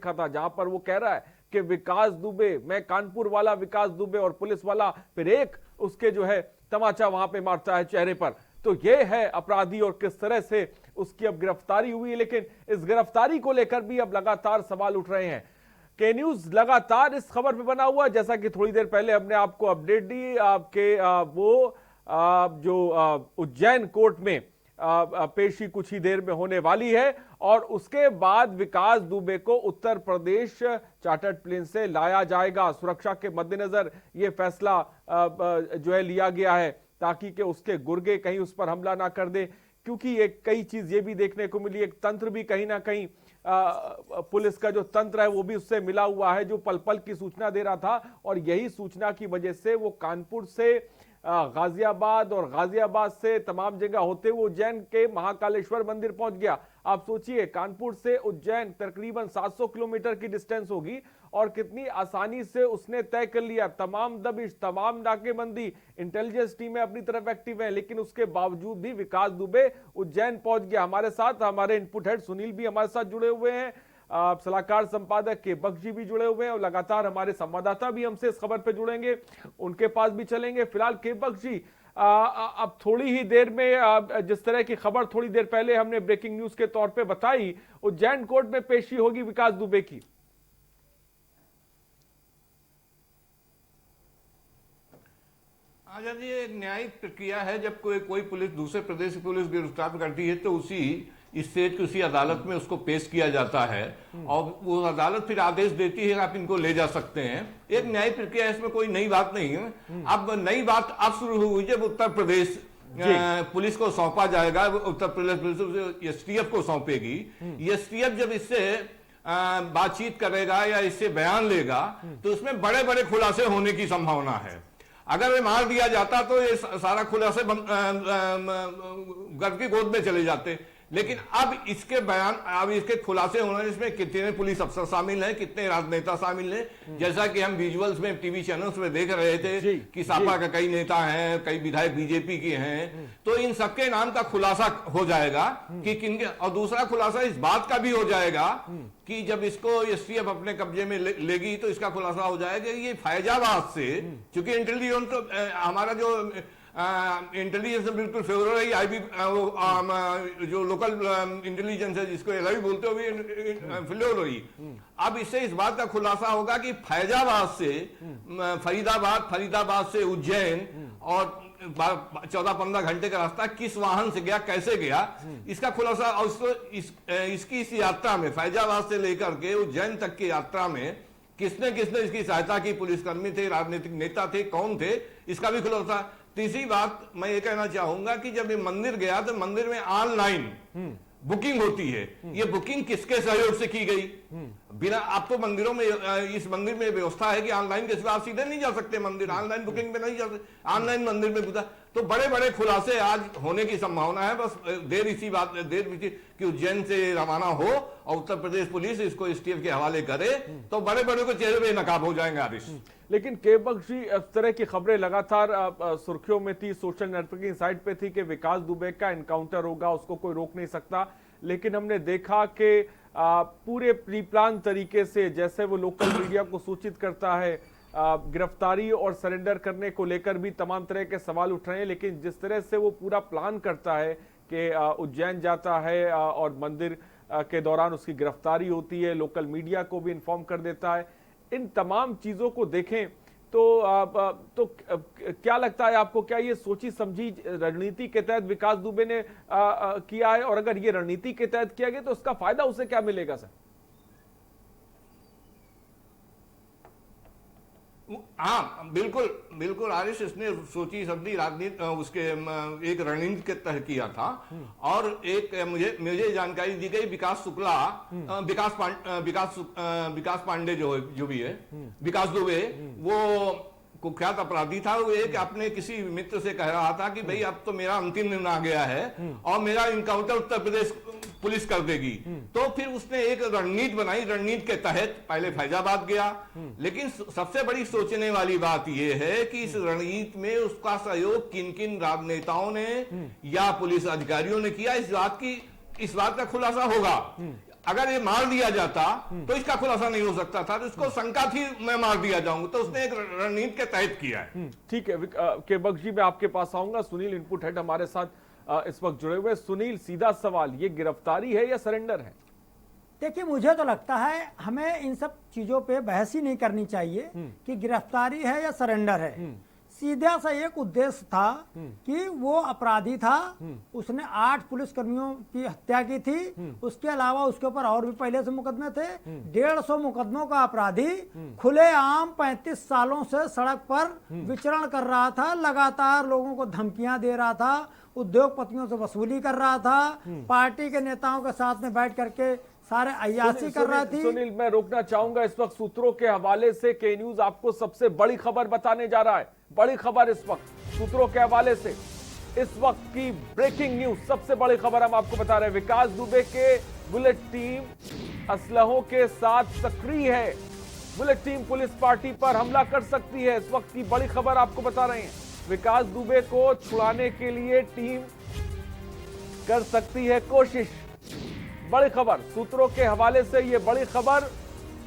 देखा था, जहां पर वो कह रहा है कि विकास दुबे, मैं कानपुर वाला विकास दुबे, और पुलिस वाला फिर एक उसके जो है तमाचा वहां पे मारता है चेहरे पर। तो ये है अपराधी और किस तरह से उसकी अब गिरफ्तारी हुई है। लेकिन इस गिरफ्तारी को लेकर भी अब लगातार सवाल उठ रहे हैं। के न्यूज लगातार इस खबर पे बना हुआ, जैसा कि थोड़ी देर पहले हमने आपको अपडेट दी आपके जो उज्जैन कोर्ट में पेशी कुछ ही देर में होने वाली है, और उसके बाद विकास दुबे को उत्तर प्रदेश चार्टर्ड प्लेन से लाया जाएगा। सुरक्षा के मद्देनजर यह फैसला जो है लिया गया है, ताकि कि उसके गुर्गे कहीं उस पर हमला ना कर दे, क्योंकि एक कई चीज ये भी देखने को मिली, एक तंत्र भी कहीं ना कहीं पुलिस का जो तंत्र है वो भी उससे मिला हुआ है, जो पल पल की सूचना दे रहा था, और यही सूचना की वजह से वो कानपुर से गाजियाबाद और गाजियाबाद से तमाम जगह होते हुए उज्जैन के महाकालेश्वर मंदिर पहुंच गया। आप सोचिए, कानपुर से उज्जैन तकरीबन 700 किलोमीटर की डिस्टेंस होगी, और कितनी आसानी से उसने तय कर लिया। तमाम दबिश, तमाम नाकेबंदी, इंटेलिजेंस टीमें अपनी तरफ एक्टिव है, लेकिन उसके बावजूद भी विकास दुबे उज्जैन पहुंच गया। हमारे साथ हमारे इनपुट हेड सुनील भी हमारे साथ जुड़े हुए हैं, सलाहकार संपादक के बख्श जी भी जुड़े हुए हैं, और लगातार हमारे संवाददाता भी हमसे इस खबर पे जुड़ेंगे, उनके पास भी चलेंगे। फिलहाल के बख्श जी, अब थोड़ी ही देर में जिस तरह की खबर थोड़ी देर पहले हमने ब्रेकिंग न्यूज के तौर पे बताई, उज्जैन कोर्ट में पेशी होगी विकास दुबे की। आजाद जी, एक न्यायिक प्रक्रिया है। जब कोई पुलिस दूसरे प्रदेश की पुलिस गिरफ्तार करती है तो उसी स्टेट की उसी अदालत में उसको पेश किया जाता है, और वो अदालत फिर आदेश देती है कि आप इनको ले जा सकते हैं। एक न्यायिक प्रक्रिया है, इसमें कोई नई बात नहीं है। अब नई बात अब शुरू हुई जब उत्तर प्रदेश पुलिस को सौंपा जाएगा, उत्तर प्रदेश पुलिस एसटीएफ को सौंपेगी। एसटीएफ जब इससे बातचीत करेगा या इससे बयान लेगा तो उसमें बड़े बड़े खुलासे होने की संभावना है। अगर वे मार दिया जाता तो ये सारा खुलासे गर्भ की गोद में चले जाते, लेकिन अब इसके बयान, अब इसके खुलासे होने, इसमें कितने पुलिस अफसर शामिल हैं, कितने राजनेता शामिल हैं। जैसा कि हम विजुअल्स में टीवी चैनल्स में देख रहे थे कि सापा के कई नेता हैं, कई विधायक बीजेपी के हैं, तो इन सबके नाम का खुलासा हो जाएगा कि किनके। और दूसरा खुलासा इस बात का भी हो जाएगा कि जब इसको एसटीएफ अपने कब्जे में लेगी तो इसका खुलासा हो जाएगा ये फैजाबाद से, क्योंकि इंटेलिजेंस तो हमारा जो इंटेलिजेंस बिल्कुल फेवर रही, आईबी जो लोकल इंटेलिजेंस है जिसको एलआईबी बोलते हो फेवर रही। अब इससे इस बात का खुलासा होगा कि फैजाबाद से फरीदाबाद से उज्जैन और 14-15 घंटे का रास्ता किस वाहन से गया, कैसे गया, इसका खुलासा। और इसकी इस यात्रा में फैजाबाद से लेकर के उज्जैन तक की यात्रा में किसने किसने इसकी सहायता की, पुलिसकर्मी थे, राजनीतिक नेता थे, कौन थे, इसका भी खुलासा। तीसरी बात मैं ये कहना चाहूंगा कि जब ये मंदिर गया तो मंदिर में ऑनलाइन बुकिंग होती है। ये बुकिंग किसके सहयोग से की गई? बिना, अब तो मंदिरों में, इस मंदिर में व्यवस्था है कि ऑनलाइन के सिवा आप सीधे नहीं जा सकते मंदिर, ऑनलाइन बुकिंग में नहीं जा सकते, ऑनलाइन मंदिर में बुका। तो बड़े बड़े खुलासे आज होने की संभावना है। बस देर कि उज्जैन से रवाना हो और उत्तर प्रदेश पुलिस इसको एसटीएफ के हवाले करे तो बड़े बड़े को चेहरे पे नकाब हो जाएंगे आरिश। लेकिन के बख्श जी, इस तरह की खबरें लगातार सुर्खियों में थी, सोशल नेटवर्किंग साइट पे थी कि विकास दुबे का एनकाउंटर होगा, उसको कोई रोक नहीं सकता। लेकिन हमने देखा कि पूरे प्री प्लान तरीके से, जैसे वो लोकल मीडिया को सूचित करता है, गिरफ्तारी और सरेंडर करने को लेकर भी तमाम तरह के सवाल उठ रहे हैं। लेकिन जिस तरह से वो पूरा प्लान करता है कि उज्जैन जाता है और मंदिर के दौरान उसकी गिरफ्तारी होती है, लोकल मीडिया को भी इन्फॉर्म कर देता है, इन तमाम चीजों को देखें तो क्या लगता है आपको, क्या ये सोची समझी रणनीति के तहत विकास दुबे ने किया है? और अगर ये रणनीति के तहत किया गया तो उसका फायदा उसे क्या मिलेगा सर? हाँ, बिल्कुल बिल्कुल आरिश, इसने सोची समझी राजनीति उसके एक रणनीति के तहत किया था। और एक मुझे जानकारी दी गई, विकास पांडे जो भी है, विकास दुबे, वो कुख्यात अपराधी था। वो एक अपने किसी मित्र से कह रहा था कि भाई अब तो मेरा अंतिम दिन आ गया है और मेरा इनकाउंटर उत्तर प्रदेश पुलिस कर देगी। तो फिर उसने एक रणनीति बनाई, रणनीति के तहत पहले फैजाबाद गया। लेकिन सबसे बड़ी सोचने वाली बात यह है कि इस रणनीति में उसका सहयोग किन किन राजनेताओं ने या पुलिस अधिकारियों ने किया, इस बात का खुलासा होगा। अगर ये मार दिया जाता तो इसका खुलासा नहीं हो सकता था, तो इसको शंका थी मैं मार दिया जाऊंगा, तो उसने एक रणनीति के तहत किया है। ठीक है के बख्श जी, मैं आपके पास आऊंगा। सुनील इनपुट हेड हमारे साथ इस वक्त जुड़े हुए। सुनील, सीधा सवाल, ये गिरफ्तारी है या सरेंडर है? देखिए, मुझे तो लगता है हमें इन सब चीजों पे बहस ही नहीं करनी चाहिए कि गिरफ्तारी है या सरेंडर है। सीधा सा एक उद्देश्य था कि वो अपराधी था, उसने 8 पुलिसकर्मियों की हत्या की थी, उसके अलावा उसके ऊपर और भी पहले से मुकदमे थे। 150 मुकदमों का अपराधी खुलेआम 35 सालों से सड़क पर विचरण कर रहा था, लगातार लोगों को धमकियां दे रहा था, उद्योगपतियों से वसूली कर रहा था, पार्टी के नेताओं के साथ में बैठ करके सारे अय्याशी कर रहा थी। सुनील, मैं रोकना चाहूंगा, इस वक्त सूत्रों के हवाले से के न्यूज आपको सबसे बड़ी खबर बताने जा रहा है। बड़ी खबर इस वक्त सूत्रों के हवाले से, इस वक्त की ब्रेकिंग न्यूज, सबसे बड़ी खबर हम आपको बता रहे हैं। विकास दुबे के बुलेट टीम असलहों के साथ सक्रिय है। बुलेट टीम पुलिस पार्टी पर हमला कर सकती है, इस वक्त की बड़ी खबर आपको बता रहे हैं। विकास दुबे को छुड़ाने के लिए टीम कर सकती है कोशिश। बड़ी खबर सूत्रों के हवाले से, ये बड़ी खबर,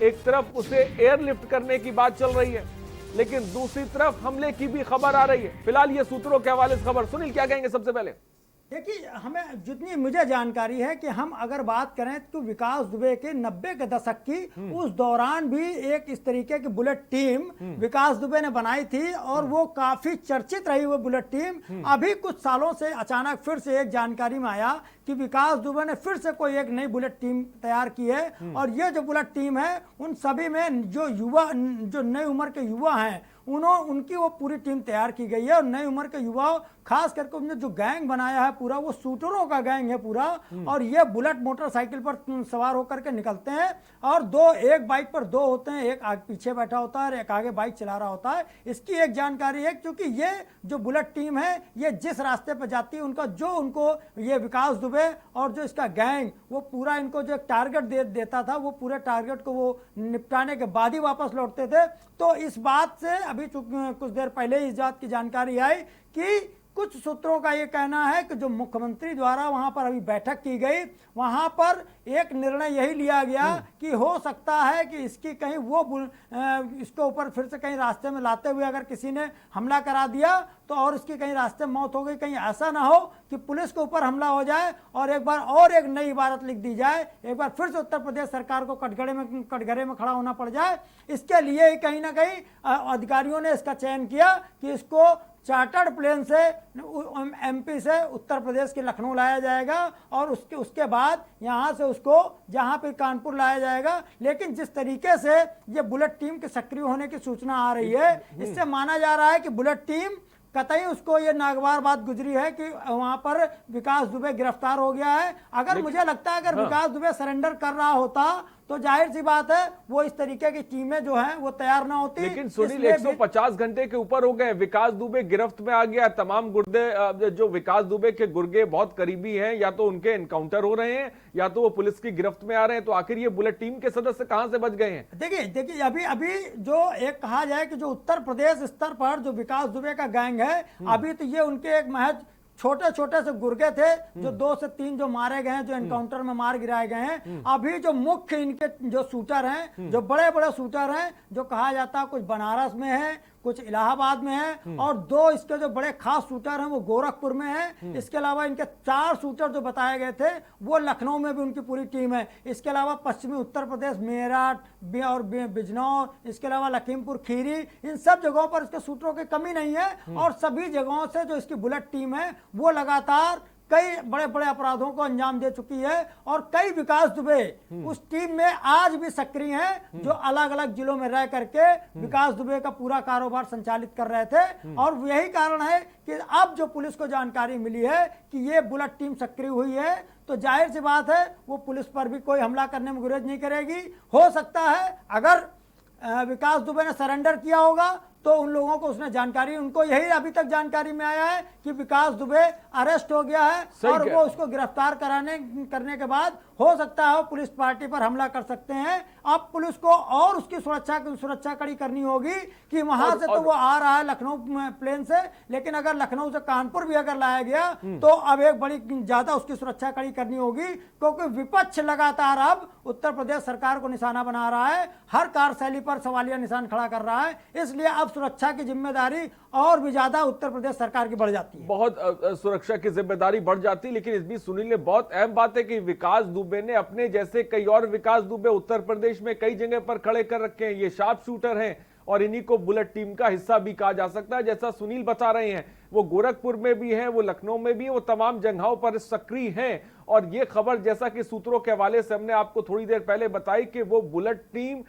एक तरफ उसे एयरलिफ्ट करने की बात चल रही है, लेकिन दूसरी तरफ हमले की भी खबर आ रही है। फिलहाल ये सूत्रों के हवाले से खबर। सुनील, क्या कहेंगे सबसे पहले? देखिए, हमें जितनी मुझे जानकारी है कि हम अगर बात करें तो विकास दुबे के 90 के दशक की उस दौरान भी एक इस तरीके की बुलेट टीम विकास दुबे ने बनाई थी और वो काफी चर्चित रही वो बुलेट टीम। अभी कुछ सालों से अचानक फिर से एक जानकारी में आया कि विकास दुबे ने फिर से कोई एक नई बुलेट टीम तैयार की है, और ये जो बुलेट टीम है उन सभी में जो नई उम्र के युवा हैं उनकी वो पूरी टीम तैयार की गई है। और नई उम्र के युवाओं, खास करके उन्होंने जो गैंग बनाया है पूरा, वो शूटरों का गैंग है पूरा। और ये बुलेट मोटरसाइकिल पर सवार होकर के निकलते हैं और एक बाइक पर 2 होते हैं, एक आगे पीछे बैठा होता है और एक आगे बाइक चला रहा होता है। इसकी एक जानकारी है, क्योंकि ये जो बुलेट टीम है ये जिस रास्ते पर जाती है उनको ये विकास दुबे और जो इसका गैंग, वो पूरा इनको जो एक टारगेट देता था, वो पूरे टारगेट को वो निपटाने के बाद ही वापस लौटते थे। तो इस बात से अभी कुछ देर पहले इस बात की जानकारी आई कि कुछ सूत्रों का ये कहना है कि जो मुख्यमंत्री द्वारा वहां पर अभी बैठक की गई, वहां पर एक निर्णय यही लिया गया कि हो सकता है कि इसकी कहीं इसके ऊपर फिर से कहीं रास्ते में लाते हुए अगर किसी ने हमला करा दिया तो और इसकी कहीं रास्ते में मौत हो गई, कहीं ऐसा ना हो कि पुलिस के ऊपर हमला हो जाए और एक बार और एक नई इबारत लिख दी जाए, एक बार फिर से उत्तर प्रदेश सरकार को कटघरे में खड़ा होना पड़ जाए। इसके लिए कहीं ना कहीं अधिकारियों ने इसका चयन किया कि इसको चार्टर्ड प्लेन से एमपी से उत्तर प्रदेश के लखनऊ लाया जाएगा और उसके बाद यहां से उसको जहां पे कानपुर लाया जाएगा। लेकिन जिस तरीके से ये बुलेट टीम के सक्रिय होने की सूचना आ रही है, इससे माना जा रहा है कि बुलेट टीम कतई उसको ये नागवार बात गुजरी है कि वहां पर विकास दुबे गिरफ्तार हो गया है। अगर मुझे लगता है अगर विकास दुबे सरेंडर कर रहा होता तो जाहिर सी बात है वो इस तरीके की टीमें जो हैं वो तैयार ना होती। लेकिन सुनील, 150 घंटे के ऊपर हो गए, विकास दुबे गिरफ्त में आ गया। तमाम गुर्दे जो विकास दुबे के गुर्गे बहुत करीबी हैं, या तो उनके एनकाउंटर हो रहे हैं या तो वो पुलिस की गिरफ्त में आ रहे हैं। तो आखिर ये बुलेट टीम के सदस्य कहां से बच गए हैं? देखिए अभी जो एक कहा जाए कि जो उत्तर प्रदेश स्तर पर जो विकास दुबे का गैंग है, अभी तो ये उनके एक महज छोटे छोटे से गुर्गे थे जो 2 से 3 जो मारे गए हैं, जो एनकाउंटर में मार गिराए गए हैं। अभी जो मुख्य इनके जो शूटर हैं, जो बड़े बड़े शूटर हैं, जो कहा जाता है कुछ बनारस में है, कुछ इलाहाबाद में है, और 2 इसके जो बड़े खास शूटर हैं वो गोरखपुर में है। इसके अलावा इनके 4 शूटर जो बताए गए थे वो लखनऊ में भी उनकी पूरी टीम है। इसके अलावा पश्चिमी उत्तर प्रदेश मेरठ और बिजनौर, इसके अलावा लखीमपुर खीरी, इन सब जगहों पर इसके शूटरों की कमी नहीं है। और सभी जगहों से जो इसकी बुलेट टीम है वो लगातार कई बड़े बड़े अपराधों को अंजाम दे चुकी है। और कई विकास दुबे उस टीम में आज भी सक्रिय हैं, जो अलग अलग जिलों में रह करके विकास दुबे का पूरा कारोबार संचालित कर रहे थे। और यही कारण है कि अब जो पुलिस को जानकारी मिली है कि ये बुलेट टीम सक्रिय हुई है, तो जाहिर सी बात है वो पुलिस पर भी कोई हमला करने में गुरेज नहीं करेगी। हो सकता है अगर विकास दुबे ने सरेंडर किया होगा तो उन लोगों को उसने जानकारी, उनको यही अभी तक जानकारी में आया है कि विकास दुबे अरेस्ट हो गया है और वो उसको गिरफ्तार करने के बाद हो सकता है पुलिस पार्टी पर हमला कर सकते हैं। अब पुलिस को और उसकी सुरक्षा कड़ी करनी होगी कि वहां से तो वो आ रहा है लखनऊ प्लेन से, लेकिन अगर लखनऊ से कानपुर भी अगर लाया गया तो अब एक बड़ी ज्यादा उसकी सुरक्षा कड़ी करनी होगी, क्योंकि विपक्ष लगातार अब उत्तर प्रदेश सरकार को निशाना बना रहा है, हर कार्यशैली पर सवालिया निशान खड़ा कर रहा है। इसलिए अब सुरक्षा की जिम्मेदारी और भी ज्यादा उत्तर प्रदेश सरकार की बढ़ जाती है, बहुत सुरक्षा की जिम्मेदारी बढ़ जाती है। लेकिन इस बीच सुनील ने बहुत अहम बात है कि विकास दुबे ने अपने जैसे कई और विकास दुबे उत्तर प्रदेश में कई जगह पर खड़े कर रखे हैं। ये शार्प शूटर हैं और इन्हीं को बुलेट टीम का हिस्सा भी कहा जा सकता है। जैसा सुनील बता रहे हैं, वो गोरखपुर में भी हैं, वो लखनऊ में भी हैं, वो तमाम जगहों पर सक्रिय हैं। और ये खबर जैसा कि सूत्रों के हवाले से हमने आपको थोड़ी देर पहले बताई कि वो बुलेट टीम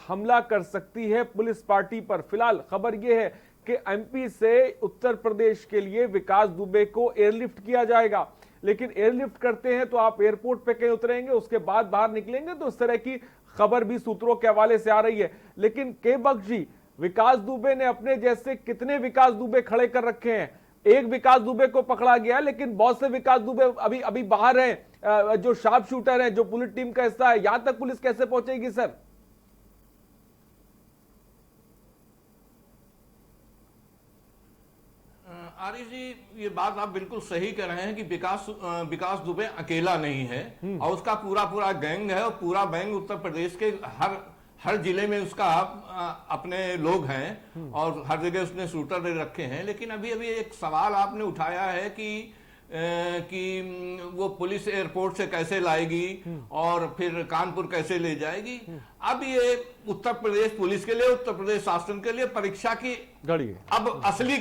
हमला कर सकती है पुलिस पार्टी पर। फिलहाल खबर यह है कि एमपी से उत्तर प्रदेश के लिए विकास दुबे को एयरलिफ्ट किया जाएगा। लेकिन एयरलिफ्ट करते हैं तो आप एयरपोर्ट पे कहीं उतरेंगे, उसके बाद बाहर निकलेंगे, तो इस तरह की खबर भी सूत्रों के हवाले से आ रही है। लेकिन के बख्शी, विकास दुबे ने अपने जैसे कितने विकास दुबे खड़े कर रखे हैं। एक विकास दुबे को पकड़ा गया, लेकिन बहुत से विकास दुबे अभी बाहर हैं, जो शार्प शूटर हैं, जो पुलिस टीम का हिस्सा है। यहां तक पुलिस कैसे पहुंचेगी सर? आरिफ जी, ये बात आप बिल्कुल सही कह रहे हैं कि विकास दुबे अकेला नहीं है और उसका पूरा गैंग है, और पूरा गैंग उत्तर प्रदेश के हर जिले में उसका अपने लोग हैं और हर जगह उसने शूटर दे रखे हैं। लेकिन अभी एक सवाल आपने उठाया है कि वो पुलिस एयरपोर्ट से कैसे लाएगी और फिर कानपुर कैसे ले जाएगी। अब ये उत्तर प्रदेश पुलिस के लिए, उत्तर प्रदेश शासन के लिए परीक्षा की घड़ी है। अब असली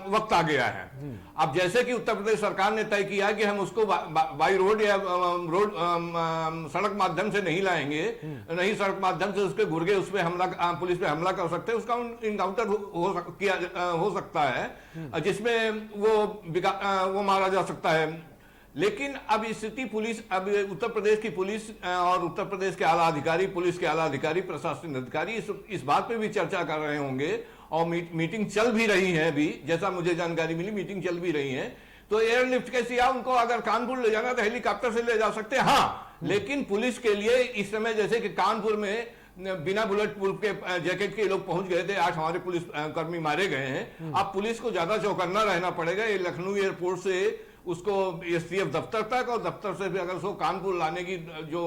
वक्त आ गया है। अब जैसे कि उत्तर प्रदेश सरकार ने तय किया कि हम उसको बाई रोड या सड़क माध्यम से नहीं लाएंगे, नहीं सड़क माध्यम से उसके गुर्गे उस पे पुलिस पे हमला कर सकते हैं, उसका इनकाउंटर हो सकता है जिसमें वो मारा जा सकता है। लेकिन अब स्थिति अब उत्तर प्रदेश की पुलिस और उत्तर प्रदेश के आला अधिकारी, पुलिस के आला अधिकारी, प्रशासनिक अधिकारी इस बात पे भी चर्चा कर रहे होंगे और मीटिंग चल भी रही है। अभी जैसा मुझे जानकारी मिली, मीटिंग चल भी रही है। तो एयरलिफ्ट कैसे, या उनको अगर कानपुर ले जाना तो हेलीकॉप्टर से ले जा सकते हैं। हाँ, लेकिन पुलिस के लिए इस समय जैसे कि कानपुर में बिना बुलेट प्रूफ के जैकेट के लोग पहुंच गए थे, 8 हमारे पुलिस कर्मी मारे गए हैं। अब पुलिस को ज्यादा चौकन्ना रहना पड़ेगा। ये लखनऊ एयरपोर्ट से उसको एसटीएफ दफ्तर तक, और दफ्तर से भी अगर उसको कानपुर लाने की जो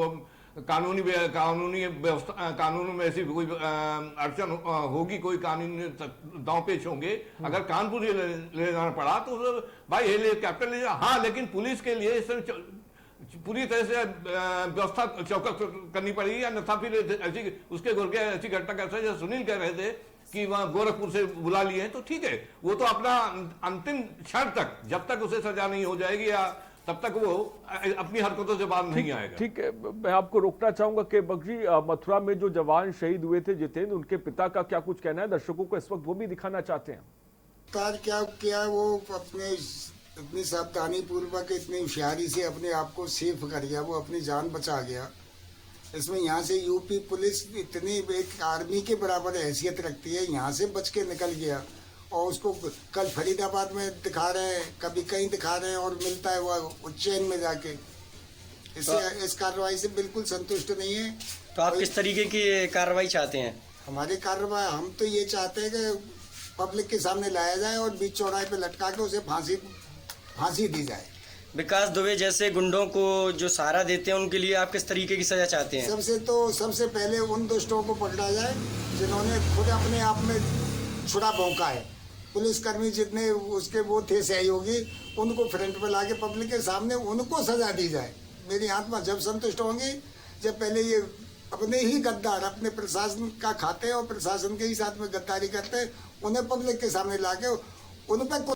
कानूनी व्यवस्था, कानून में ऐसी कोई अड़चन होगी, कोई कानूनी दांव पेच होंगे, अगर कानपुर ले जाना पड़ा तो भाई हेलीकॉप्टर ले जाओ। हाँ, लेकिन पुलिस के लिए पूरी तरह से व्यवस्था चौकस करनी पड़ेगी, अन्यथा फिर ऐसी उसके गुर्गे ऐसी घटना कैसे, जैसे सुनील कह रहे थे कि वहां गोरखपुर से बुला लिए हैं, तो ठीक है, वो तो अपना अंतिम क्षण तक, जब तक उसे सजा नहीं हो जाएगी या तब तक वो अपनी हरकतों से बाहर नहीं आएगा। ठीक है, मैं आपको रोकना चाहूंगा कि बख्शी, मथुरा में जो जवान शहीद हुए थे जितेंद्र, उनके पिता का क्या कुछ कहना है? दर्शकों को इस वक्त वो भी दिखाना चाहते हैं। क्या किया वो अपने इतनी सावधानी पूर्वक, इतनी होशियारी से अपने आप को सेफ कर गया, वो अपनी जान बचा गया। इसमें यहाँ से यूपी पुलिस इतनी एक आर्मी के बराबर हैसियत रखती है, यहाँ से बच के निकल गया और उसको कल फरीदाबाद में दिखा रहे हैं, कभी कहीं दिखा रहे हैं और मिलता है वो उज्जैन में जाके। इस कार्रवाई से बिल्कुल संतुष्ट नहीं है। तो आप किस तरीके की कार्रवाई चाहते हैं? हमारी कार्रवाई, हम तो ये चाहते हैं कि पब्लिक के सामने लाया जाए और बीच चौराहे पे लटका के उसे फांसी दी जाए। विकास दुबे जैसे गुंडों को जो सहारा देते हैं, उनके लिए आप किस तरीके की सजा चाहते हैं? सबसे पहले उन दुष्टों को पकड़ा जाए जिन्होंने खुद अपने आप में छुरा भोंका है। पुलिसकर्मी जितने उसके वो थे सहयोगी, उनको फ्रंट पे लाके पब्लिक के सामने उनको सजा दी जाए। मेरी आत्मा जब संतुष्ट होंगी जब पहले ये अपने ही गद्दार अपने प्रशासन का खाते हैं और प्रशासन के ही साथ में गद्दारी करते हैं, उन्हें पब्लिक के सामने लाके उन पर।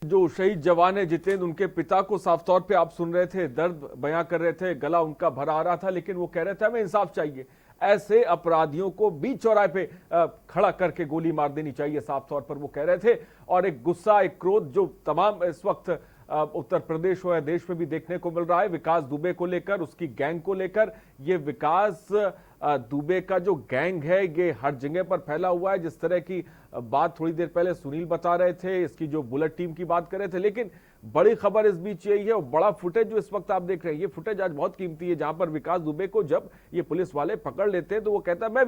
जो शहीद जवान है जितेंद्र, उनके पिता को साफ तौर पे आप सुन रहे थे, दर्द बयां कर रहे थे, गला उनका भरा आ रहा था, लेकिन वो कह रहे थे हमें इंसाफ चाहिए। ऐसे अपराधियों को बीच चौराहे पे खड़ा करके गोली मार देनी चाहिए, साफ तौर पर वो कह रहे थे। और एक गुस्सा, एक क्रोध जो तमाम इस वक्त उत्तर प्रदेश हो या देश में भी देखने को मिल रहा है विकास दुबे को लेकर, उसकी गैंग को लेकर। ये विकास दुबे का जो गैंग है ये हर जगह पर फैला हुआ है। जिस तरह की बात थोड़ी देर पहले सुनील बता रहे थे, इसकी जो बुलेट टीम की बात कर रहे थे, लेकिन बड़ी खबर इस बीच यही है और बड़ा फुटेज जो इस वक्त आप देख रहे हैं, ये फुटेज आज बहुत कीमती है, जहां पर विकास दुबे को जब ये पुलिस वाले पकड़ लेते हैं तो वो कहता है मैं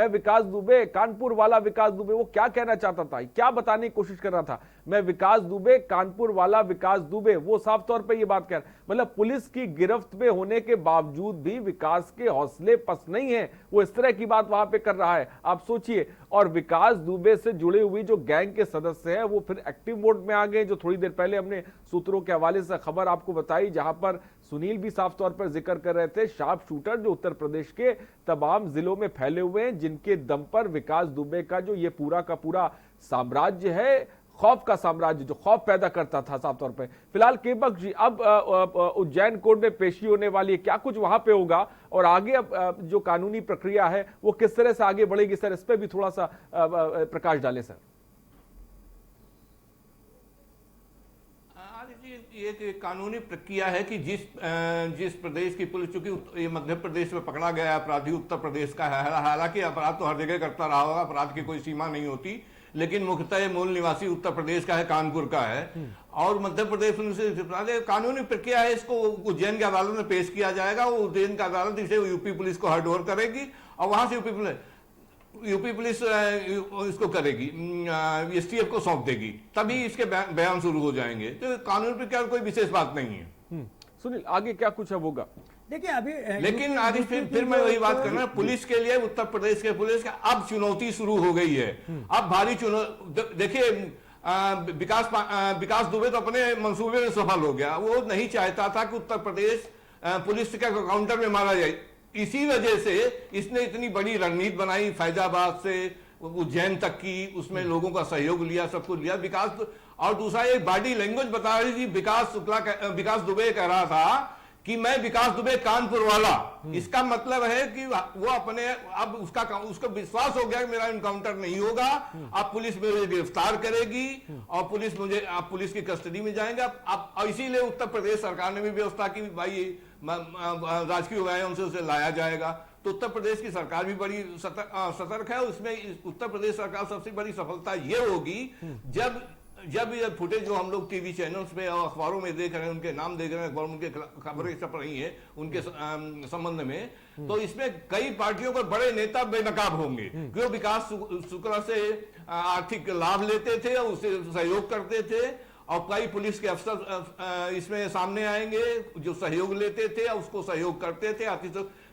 विकास दुबे, कानपुर वाला विकास दुबे। वो क्या कहना चाहता था, क्या बताने की कोशिश कर रहा था, मैं विकास दुबे, कानपुर वाला विकास दुबे, वो साफ तौर पे ये बात कह रहा है। मतलब पुलिस की गिरफ्त में होने के बावजूद भी विकास के हौसले पस्त नहीं है, वो इस तरह की बात वहां पे कर रहा है, आप सोचिए। और विकास दुबे से जुड़े हुई जो गैंग के सदस्य हैं वो फिर एक्टिव मोड में आ गए, जो थोड़ी देर पहले हमने सूत्रों के हवाले से खबर आपको बताई, जहां पर सुनील भी साफ तौर पर जिक्र कर रहे थे, शार्प शूटर जो उत्तर प्रदेश के तमाम जिलों में फैले हुए हैं, जिनके दम पर विकास दुबे का जो ये पूरा का पूरा साम्राज्य है, खौफ का साम्राज्य जो खौफ पैदा करता था साफ तौर पे। फिलहाल केबक जी, अब उज्जैन कोर्ट में पेशी होने वाली है, क्या कुछ वहां पे होगा और आगे अब जो कानूनी प्रक्रिया है वो किस तरह से आगे बढ़ेगी, सर इस पे भी थोड़ा सा प्रकाश डालें सर। ये एक कानूनी प्रक्रिया है कि जिस प्रदेश की पुलिस, चूंकि ये मध्य प्रदेश में पकड़ा गया अपराधी उत्तर प्रदेश का है, हालांकि अपराध तो हर जगह करता रहा होगा, अपराध की कोई सीमा नहीं होती, लेकिन मुख्यतः ये मूल निवासी उत्तर प्रदेश का है, कानपुर का है और मध्य प्रदेश से कानूनी प्रक्रिया है। इसको उज्जैन की अदालत में पेश किया जाएगा, वो उज्जैन की अदालत इसे यूपी पुलिस को हैंड ओवर करेगी और वहां से यूपी पुलिस इसको करेगी, एसटीएफ को सौंप देगी, तभी इसके बयान शुरू हो जाएंगे। तो कानून प्रक्रिया कोई विशेष बात नहीं है। सुनील, आगे क्या कुछ अब होगा? देखिए अभी लेकिन आज फिर मैं वही बात करना, पुलिस के लिए, उत्तर प्रदेश के पुलिस का अब चुनौती शुरू हो गई है। अब भारी चुनौती, देखिए विकास दुबे तो अपने मंसूबे में सफल हो गया, वो नहीं चाहता था कि उत्तर प्रदेश पुलिस के काउंटर में मारा जाए, इसी वजह से इसने इतनी बड़ी रणनीति बनाई, फैजाबाद से उज्जैन तक की, उसमें लोगों का सहयोग लिया, सब कुछ लिया विकास। और दूसरा एक बॉडी लैंग्वेज बता रही थी, विकास दुबे कह रहा था कि मैं विकास दुबे कानपुर वाला, इसका मतलब है कि वो अपने अब उसको विश्वास हो गया कि मेरा इनकाउंटर नहीं होगा, अब पुलिस मुझे गिरफ्तार करेगी और पुलिस की कस्टडी में जाएंगे। अब इसीलिए उत्तर प्रदेश सरकार ने भी व्यवस्था की, भाई राजकीय व्यायाम से उसे लाया जाएगा। तो उत्तर प्रदेश की सरकार भी बड़ी सतर्क है। उसमें उत्तर प्रदेश सरकार सबसे बड़ी सफलता ये होगी जब ये फुटेज जो हम लोग टीवी चैनल्स पे और अखबारों में देख रहे हैं, उनके नाम देख रहे हैं, अखबारों में उनके खबरें छप रही हैं उनके संबंध में, तो इसमें कई पार्टियों पर बड़े नेता बेनकाब होंगे, जो विकास शुक्ला से आर्थिक लाभ लेते थे और उसे सहयोग करते थे, और कई पुलिस के अफसर इसमें सामने आएंगे जो सहयोग लेते थे और उसको सहयोग करते थे।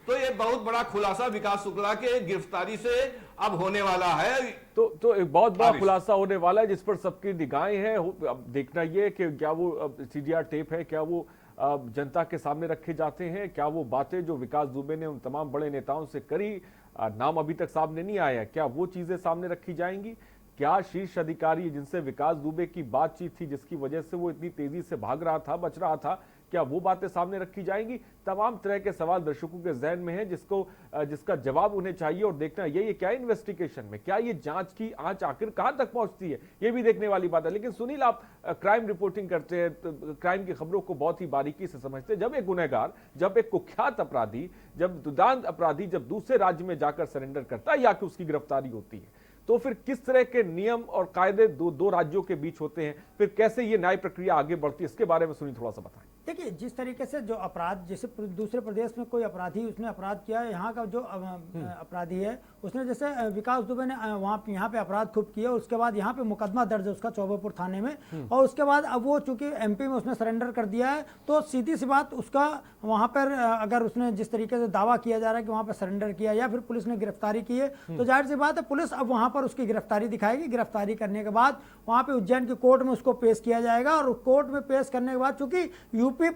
तो ये बहुत बड़ा खुलासा विकास शुक्ला के गिरफ्तारी से अब होने वाला है। तो एक बहुत बड़ा खुलासा होने वाला है जिस पर सबकी निगाहें हैं। अब देखना ये है कि क्या वो सीडीआर टेप है, क्या वो जनता के सामने रखे जाते हैं, क्या वो बातें जो विकास दुबे ने उन तमाम बड़े नेताओं से करी, नाम अभी तक सामने नहीं आया, क्या वो चीजें सामने रखी जाएंगी? क्या शीर्ष अधिकारी जिनसे विकास दुबे की बातचीत थी, जिसकी वजह से वो इतनी तेजी से भाग रहा था, बच रहा था, क्या वो बातें सामने रखी जाएंगी? तमाम तरह के सवाल दर्शकों के जहन में हैं, जिसका जवाब उन्हें चाहिए। और देखना ये क्या इन्वेस्टिगेशन में, क्या ये जांच की आंच आखिर कहां तक पहुंचती है, ये भी देखने वाली बात है। लेकिन सुनील, आप क्राइम रिपोर्टिंग करते हैं, क्राइम की खबरों को बहुत ही बारीकी से समझते हैं। जब एक गुनहगार, जब एक कुख्यात अपराधी, जब दुर्दांत अपराधी जब दूसरे राज्य में जाकर सरेंडर करता है या कि उसकी गिरफ्तारी होती है, तो फिर किस तरह के नियम और कायदे दो राज्यों के बीच होते हैं, फिर कैसे ये न्याय प्रक्रिया आगे बढ़ती है, इसके बारे में सुनील थोड़ा सा बताएं। देखिए, जिस तरीके से जो अपराध, जैसे दूसरे प्रदेश में कोई अपराधी उसने अपराध किया, यहाँ का जो अपराधी है उसने, जैसे विकास दुबे ने यहाँ पे अपराध खूब किया, उसके बाद यहाँ पे मुकदमा दर्ज है उसका चौबेपुर थाने में, और उसके बाद अब वो चूंकि एमपी में उसने सरेंडर कर दिया है, तो सीधी सी बात उसका वहाँ पर अगर उसने जिस तरीके से दावा किया जा रहा है कि वहाँ पर सरेंडर किया या फिर पुलिस ने गिरफ्तारी की है, तो जाहिर सी बात है पुलिस अब वहाँ पर उसकी गिरफ्तारी दिखाएगी। गिरफ्तारी करने के बाद वहाँ पे उज्जैन की कोर्ट में उसको पेश किया जाएगा, और कोर्ट में पेश करने के बाद चूंकि यूपी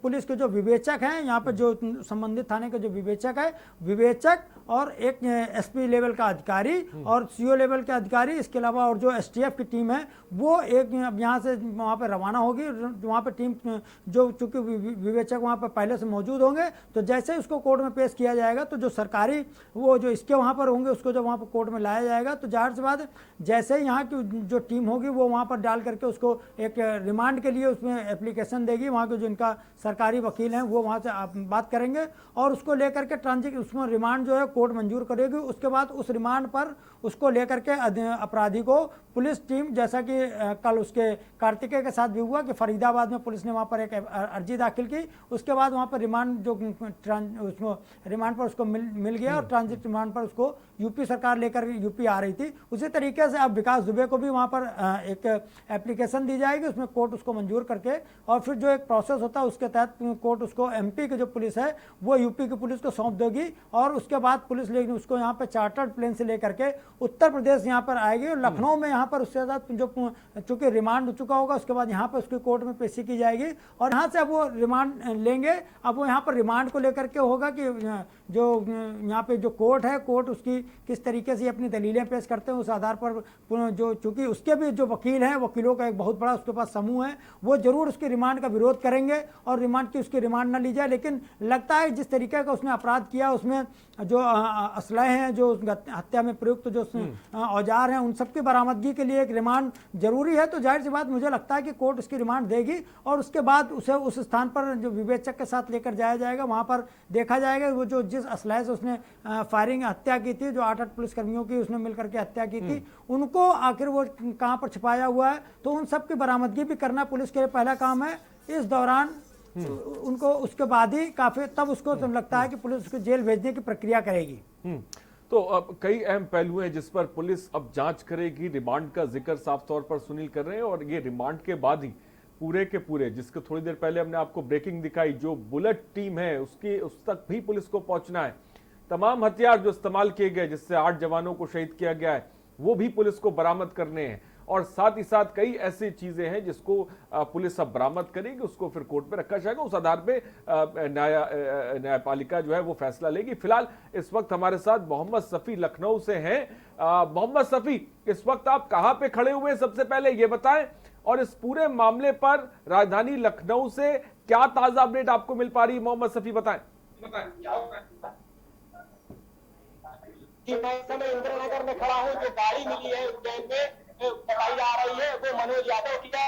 पुलिस के जो विवेचक हैं, यहाँ पर जो संबंधित थाने के जो विवेचक है, विवेचक और एक एसपी लेवल का अधिकारी और सीओ लेवल के अधिकारी, इसके अलावा और जो एसटीएफ की टीम है वो एक यहाँ से वहाँ पर रवाना होगी। वहाँ पर टीम जो चूंकि विवेचक वहाँ पर पहले से मौजूद होंगे, तो जैसे ही उसको कोर्ट में पेश किया जाएगा, तो जो सरकारी वो जो इसके वहाँ पर होंगे उसको जब वहाँ पर कोर्ट में लाया जाएगा, तो जाहिर सी बात है जैसे ही यहाँ की जो टीम होगी वो वहाँ पर डाल करके उसको एक रिमांड के लिए उसमें एप्लीकेशन देगी, वहाँ के जो इनका सरकारी वकील हैं वो वहाँ से बात करेंगे और उसको लेकर के ट्रांजिट उसमें रिमांड जो है कोर्ट मंजूर करेगी। उसके बाद उस रिमांड पर उसको लेकर के अपराधी को पुलिस टीम, जैसा कि कल उसके कार्तिकेय के साथ भी हुआ कि फरीदाबाद में पुलिस ने वहाँ पर एक अर्जी दाखिल की, उसके बाद वहाँ पर रिमांड जो उसको रिमांड पर उसको मिल गया और ट्रांजिट रिमांड पर उसको यूपी सरकार लेकर यूपी आ रही थी। उसी तरीके से अब विकास दुबे को भी वहाँ पर एक एप्लीकेशन दी जाएगी, उसमें कोर्ट उसको मंजूर करके और फिर जो एक प्रोसेस होता है उसके तहत कोर्ट उसको एमपी की जो पुलिस है वो यूपी की पुलिस को सौंप देगी और उसके बाद पुलिस लेकिन उसको यहाँ पे चार्टर्ड प्लेन से लेकर के उत्तर प्रदेश यहाँ पर आएगी और लखनऊ में यहाँ पर उसके साथ जो चूंकि रिमांड हो चुका होगा उसके बाद यहाँ पर उसकी कोर्ट में पेशी की जाएगी और यहाँ से अब वो रिमांड लेंगे। अब वो यहाँ पर रिमांड को लेकर के होगा कि जो यहाँ पे जो कोर्ट है, कोर्ट उसकी किस तरीके से अपनी दलीलें पेश करते हैं, उस आधार पर जो चूंकि उसके भी जो वकील हैं, वकीलों का एक बहुत बड़ा उसके पास समूह है, वो जरूर उसके रिमांड का विरोध करेंगे और रिमांड की उसकी रिमांड न ली जाए। लेकिन लगता है जिस तरीके का उसने अपराध किया उसमें जो असलहे हैं, जो हत्या में प्रयुक्त जो औजार हैं, उन सब की बरामदगी के लिए एक रिमांड जरूरी है। तो जाहिर सी बात मुझे लगता है कि कोर्ट उसकी रिमांड देगी और उसके बाद उसे उस स्थान पर जो विवेचक के साथ लेकर जाया जाएगा, वहाँ पर देखा जाएगा वो जो जिस असलहे से उसने फायरिंग हत्या की थी, जो 8 पुलिसकर्मियों की उसने मिलकर के हत्या की थी, उनको आखिर वो कहाँ पर छिपाया हुआ है, तो उन सब की बरामदगी भी करना पुलिस के लिए पहला काम है। इस दौरान उनको उसके बाद ही काफी तब उसको लगता है कि पुलिस उसको जेल भेजने की प्रक्रिया करेगी। तो अब कई अहम पहलू हैं जिस पर पुलिस अब जांच करेगी। रिमांड का जिक्र साफ तौर पर सुनील कर रहे हैं और ये रिमांड के बाद ही पूरे के पूरे, जिसके थोड़ी देर पहले हमने आपको ब्रेकिंग दिखाई, जो बुलेट टीम है उसकी उस तक भी पुलिस को पहुंचना है। तमाम हथियार जो इस्तेमाल किए गए, जिससे 8 जवानों को शहीद किया गया है, वो भी पुलिस को बरामद करने हैं और साथ ही साथ कई ऐसी चीजें हैं जिसको पुलिस अब बरामद करेगी, उसको फिर कोर्ट में रखा जाएगा। उस आधार पे न्यायपालिका जो है वो फैसला लेगी। फिलहाल इस वक्त हमारे साथ मोहम्मद सफी लखनऊ से हैं। मोहम्मद सफी, इस वक्त आप कहां पे खड़े हुए हैं, सबसे पहले ये बताएं, और इस पूरे मामले पर राजधानी लखनऊ से क्या ताजा अपडेट आपको मिल पा रही है? मोहम्मद सफी बताएं। मैं इस समय इंदिरा नगर में खड़ा हूँ। जो गाड़ी मिली है उज्जैन में बताई जा रही है वो मनोज यादव की है।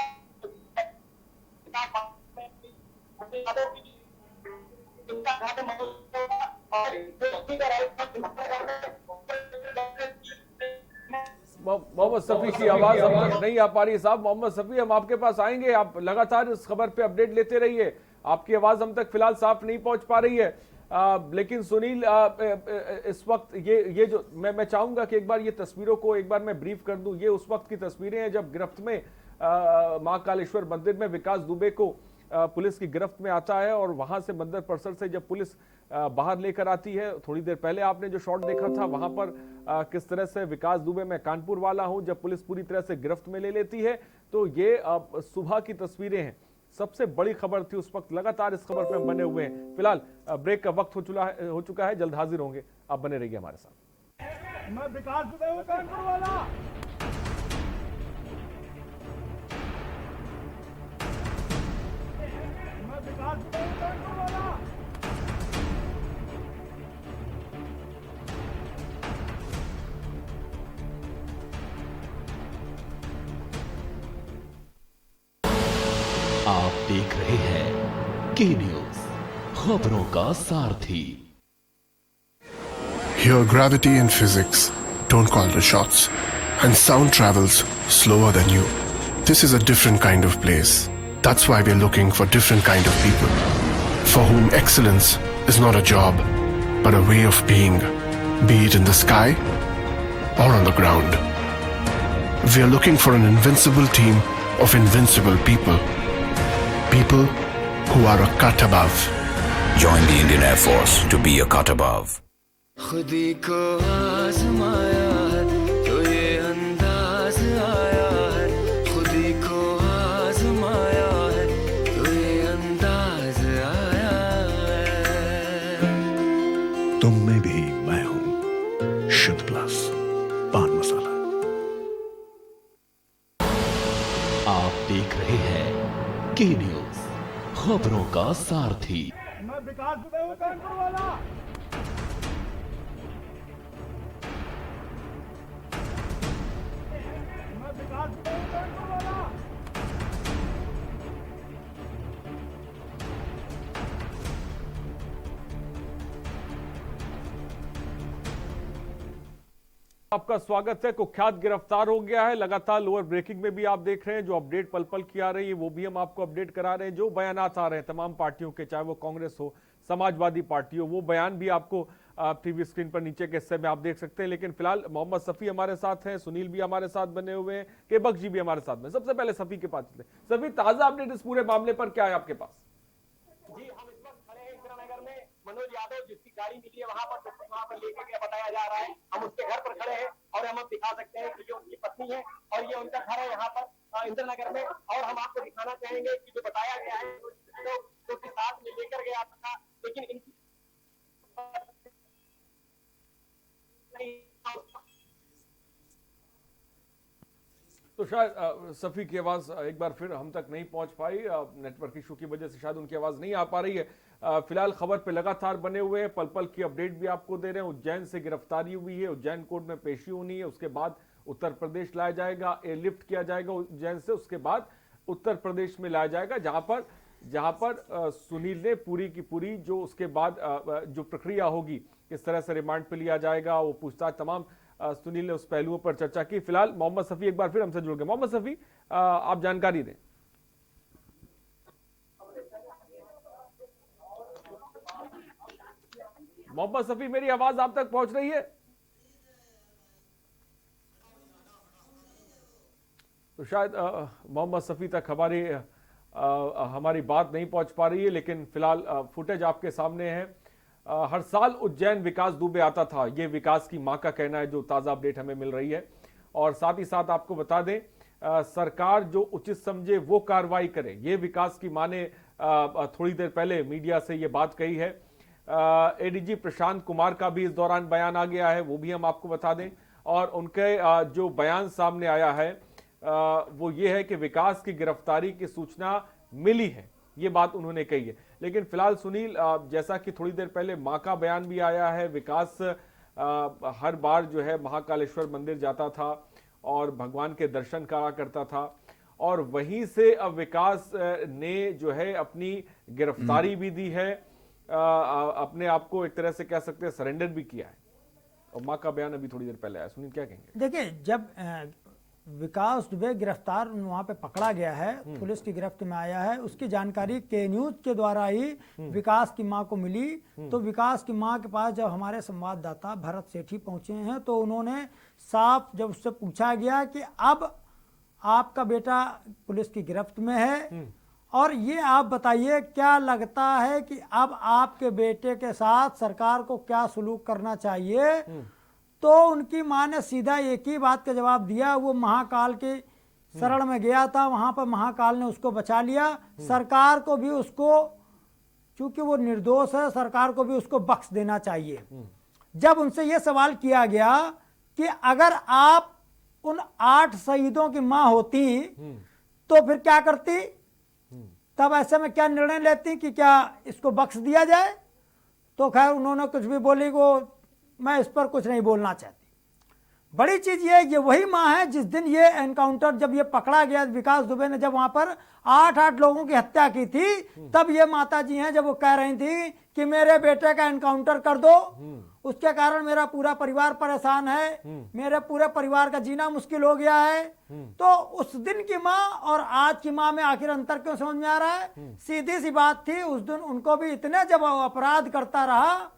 मोहम्मद सफी की आवाज अब तक नहीं आ पा रही साहब। मोहम्मद सफी, हम आपके पास आएंगे, आप लगातार इस खबर पे अपडेट लेते रहिए। आपकी आवाज हम तक फिलहाल साफ नहीं पहुंच पा रही है। लेकिन सुनील, इस वक्त ये जो मैं चाहूंगा कि एक बार ये तस्वीरों को एक बार मैं ब्रीफ कर दूं। ये उस वक्त की तस्वीरें हैं जब गिरफ्त में महाकालेश्वर मंदिर में विकास दुबे को पुलिस की गिरफ्त में आता है और वहां से मंदिर परिसर से जब पुलिस बाहर लेकर आती है। थोड़ी देर पहले आपने जो शॉट देखा था वहां पर किस तरह से विकास दुबे, मैं कानपुर वाला हूं, जब पुलिस पूरी तरह से गिरफ्त में ले लेती है। तो ये सुबह की तस्वीरें हैं। सबसे बड़ी खबर थी उस वक्त, लगातार इस खबर पे हम बने हुए हैं। फिलहाल ब्रेक का वक्त हो चुका है, जल्द हाजिर होंगे, आप बने रहिए हमारे साथ। मैं विकास दुबे हूं, कानपुर वाला। मैं विकास दुबे हूं, कानपुर वाला। आप देख रहे हैं के न्यूज, खबरों का सारथी। Here gravity and physics don't call the shots, and sound travels slower than you. This is a different kind of place. That's why we're looking for different kind of people, for whom excellence is not a job, but a way of being, be it in the sky or on the ground. We are looking for an invincible team of invincible people. People who are a cut above. Join the Indian Air Force to be a cut above. खुदी को आजमाया है तो ये अंदाज आया है। खुदी को आजमाया है तो ये अंदाज आया है। तुम में भी मैं हूं, शुद्ध प्लस पान मसाला। आप देख रहे हैं के न्यूज, खबरों का सारथी। मैं विकास दुबे हूं, कानपुर वाला। मैं विकास दुबे हूं, कानपुर वाला। आपका स्वागत है। कुख्यात गिरफ्तार हो गया है। लगातार लोअर ब्रेकिंग में भी आप देख रहे हैं जो अपडेट पल पल की आ रही है वो भी हम आपको अपडेट करा रहे हैं। जो बयानात आ रहे हैं तमाम पार्टियों के, चाहे वो कांग्रेस हो, समाजवादी पार्टी हो, वो बयान भी आपको टीवी स्क्रीन पर नीचे के हिस्से में आप देख सकते हैं। लेकिन फिलहाल मोहम्मद सफी हमारे साथ हैं, सुनील भी हमारे साथ बने हुए हैं, केबक जी भी हमारे साथ में। सबसे पहले सफी के पास चलते हैं। सफी, ताजा अपडेट इस पूरे मामले पर क्या है आपके पास? जी, हम इस वक्त खड़े हैं इंदिरानगर में। मनोज यादव जिसकी गाड़ी मिली है वहां पर लेके गया बताया जा रहा है। हम उसके घर पर खड़े हैं और हम दिखा सकते हैं कि ये उनकी पत्नी है और ये उनका घर है यहाँ पर इंदिरानगर में। और हम आपको दिखाना चाहेंगे कि जो बताया गया है तो साथ में लेकर गया था, लेकिन इनकी तो शायद सफी की आवाज एक बार फिर हम तक नहीं पहुंच पाई, नेटवर्क इशू की वजह से शायद उनकी आवाज नहीं आ पा रही है। फिलहाल खबर पे लगातार बने हुए हैं, पल पल की अपडेट भी आपको दे रहे हैं। उज्जैन से गिरफ्तारी हुई है, उज्जैन कोर्ट में पेशी होनी है, उसके बाद उत्तर प्रदेश लाया जाएगा, एयरलिफ्ट किया जाएगा उज्जैन से, उसके बाद उत्तर प्रदेश में लाया जाएगा जहां पर सुनील ने पूरी की पूरी जो उसके बाद जो प्रक्रिया होगी, किस तरह से रिमांड पे लिया जाएगा, वो पूछताछ तमाम सुनील ने उस पहलुओं पर चर्चा की। फिलहाल मोहम्मद सफी एक बार फिर हमसे जुड़ गए। मोहम्मद सफी, आप जानकारी दें। मोहम्मद सफी, मेरी आवाज आप तक पहुंच रही है? तो शायद मोहम्मद सफी तक हमारी बात नहीं पहुंच पा रही है, लेकिन फिलहाल फुटेज आपके सामने है। हर साल उज्जैन विकास दुबे आता था, ये विकास की मां का कहना है, जो ताजा अपडेट हमें मिल रही है। और साथ ही साथ आपको बता दें, सरकार जो उचित समझे वो कार्रवाई करे, ये विकास की मां ने थोड़ी देर पहले मीडिया से ये बात कही है। एडीजी प्रशांत कुमार का भी इस दौरान बयान आ गया है, वो भी हम आपको बता दें। और उनके जो बयान सामने आया है वो ये है कि विकास की गिरफ्तारी की सूचना मिली है, ये बात उन्होंने कही है। लेकिन फिलहाल सुनील, जैसा कि थोड़ी देर पहले मां का बयान भी आया है, विकास हर बार जो है महाकालेश्वर मंदिर जाता था और भगवान के दर्शन करा करता था, और वहीं से अब विकास ने जो है अपनी गिरफ्तारी भी दी है, अपने आप को एक तरह से कह सकते हैं सरेंडर भी किया है। और मां का बयान अभी थोड़ी देर पहले आया, सुनील क्या कहेंगे? देखिए, जब विकास दुबे गिरफ्तार वहां पे पकड़ा गया है, पुलिस की गिरफ्त में आया है, उसकी जानकारी के न्यूज के द्वारा ही विकास की मां को मिली। तो विकास की मां के पास जब हमारे संवाददाता भरत सेठी पहुंचे हैं तो उन्होंने साफ जब उससे पूछा गया कि अब आपका बेटा पुलिस की गिरफ्त में है और ये आप बताइए क्या लगता है कि अब आपके बेटे के साथ सरकार को क्या सलूक करना चाहिए, तो उनकी मां ने सीधा एक ही बात का जवाब दिया। वो महाकाल के शरण में गया था, वहां पर महाकाल ने उसको बचा लिया। सरकार को भी उसको, चूंकि वो निर्दोष है, सरकार को भी उसको बख्श देना चाहिए। जब उनसे ये सवाल किया गया कि अगर आप उन 8 शहीदों की मां होती तो फिर क्या करती, तब ऐसे में क्या निर्णय लेती कि क्या इसको बख्श दिया जाए, तो खैर उन्होंने कुछ भी बोली को मैं इस पर कुछ नहीं बोलना चाहती। बड़ी चीज ये वही मां है जिस दिन ये एनकाउंटर, जब ये पकड़ा गया विकास दुबे ने, जब वहां पर 8 लोगों की हत्या की थी, तब ये माता जी हैं जब वो कह रही थी कि मेरे बेटे का एनकाउंटर कर दो, उसके कारण मेरा पूरा परिवार परेशान है, मेरे पूरे परिवार का जीना मुश्किल हो गया है। तो उस दिन की मां और आज की मां में आखिर अंतर क्यों समझ में आ रहा है? सीधी सी बात थी, उस दिन उनको भी इतने जब अपराध करता रहा,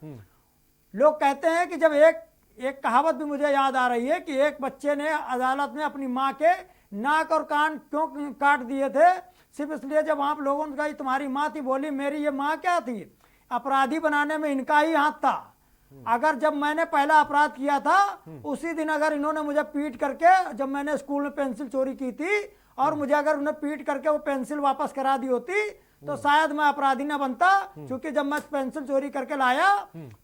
लोग कहते हैं कि जब एक कहावत भी मुझे याद आ रही है कि एक बच्चे ने अदालत में अपनी मां के नाक और कान क्यों काट दिए थे, सिर्फ इसलिए जब आप लोगों ने कहा तुम्हारी मां थी, बोली मेरी ये मां क्या थी, अपराधी बनाने में इनका ही हाथ था। अगर जब मैंने पहला अपराध किया था उसी दिन अगर इन्होंने मुझे पीट करके, जब मैंने स्कूल में पेंसिल चोरी की थी और मुझे अगर उन्हें पीट करके वो पेंसिल वापस करा दी होती तो शायद मैं अपराधी न बनता, क्योंकि जब मैं पेंसिल चोरी करके लाया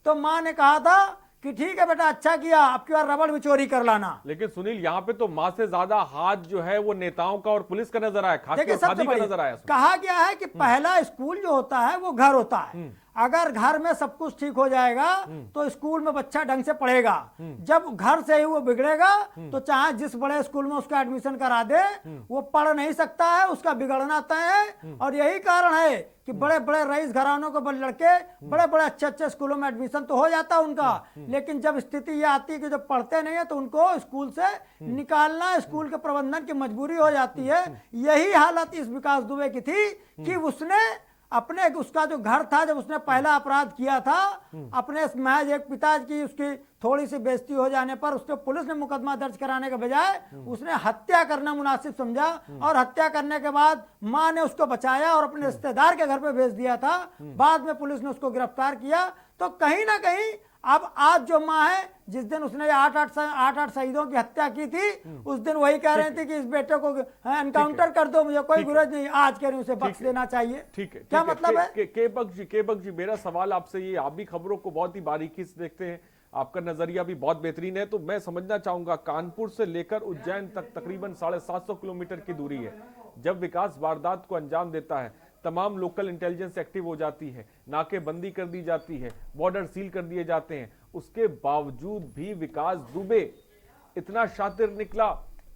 तो मां ने कहा था कि ठीक है बेटा, अच्छा किया, अब की बार रबड़ भी चोरी कर लाना। लेकिन सुनील, यहाँ पे तो मां से ज्यादा हाथ जो है वो नेताओं का और पुलिस का नजर आया, खासकर खादी का नजर आया। कहा गया है कि पहला स्कूल जो होता है वो घर होता है अगर घर में सब कुछ ठीक हो जाएगा तो स्कूल में बच्चा ढंग से पढ़ेगा। जब घर से ही वो बिगड़ेगा तो चाहे जिस बड़े स्कूल में उसका एडमिशन करा दे, वो पढ़ नहीं सकता है, उसका बिगड़ना तय है। और यही कारण है कि बड़े बड़े रईस घरानों के बड़े लड़के बड़े बड़े अच्छे अच्छे स्कूलों में एडमिशन तो हो जाता है उनका, लेकिन जब स्थिति ये आती है कि जब पढ़ते नहीं है तो उनको स्कूल से निकालना स्कूल के प्रबंधन की मजबूरी हो जाती है। यही हालत इस विकास दुबे की थी कि उसने अपने उसका जो घर था, जब उसने पहला अपराध किया था, अपने महज एक पिता की उसकी थोड़ी सी बेइज्जती हो जाने पर उसने पुलिस ने मुकदमा दर्ज कराने के बजाय उसने हत्या करना मुनासिब समझा, और हत्या करने के बाद मां ने उसको बचाया और अपने रिश्तेदार के घर पे भेज दिया था। बाद में पुलिस ने उसको गिरफ्तार किया। तो कहीं ना कहीं अब आज जो मां है, जिस दिन उसने 8 शहीदों की हत्या की थी, उस दिन वही कह रहे थे कि इस बेटे को एनकाउंटर कर दो, मुझे कोई गुरज नहीं, आज कह रही उसे बख्श देना चाहिए। ठीक है, क्या मतलब है? केबक जी, मेरा सवाल आपसे ये, आप भी खबरों को बहुत ही बारीकी से देखते हैं, आपका नजरिया भी बहुत बेहतरीन है, तो मैं समझना चाहूंगा कानपुर से लेकर उज्जैन तक तकरीबन 750 किलोमीटर की दूरी है। जब विकास वारदात को अंजाम देता है, तमाम लोकल इंटेलिजेंस एक्टिव हो जाती है, नाकेबंदी कर दी जाती है, बॉर्डर सील कर दिए जाते हैं, उसके बावजूद भी विकास दुबे इतना शातिर निकला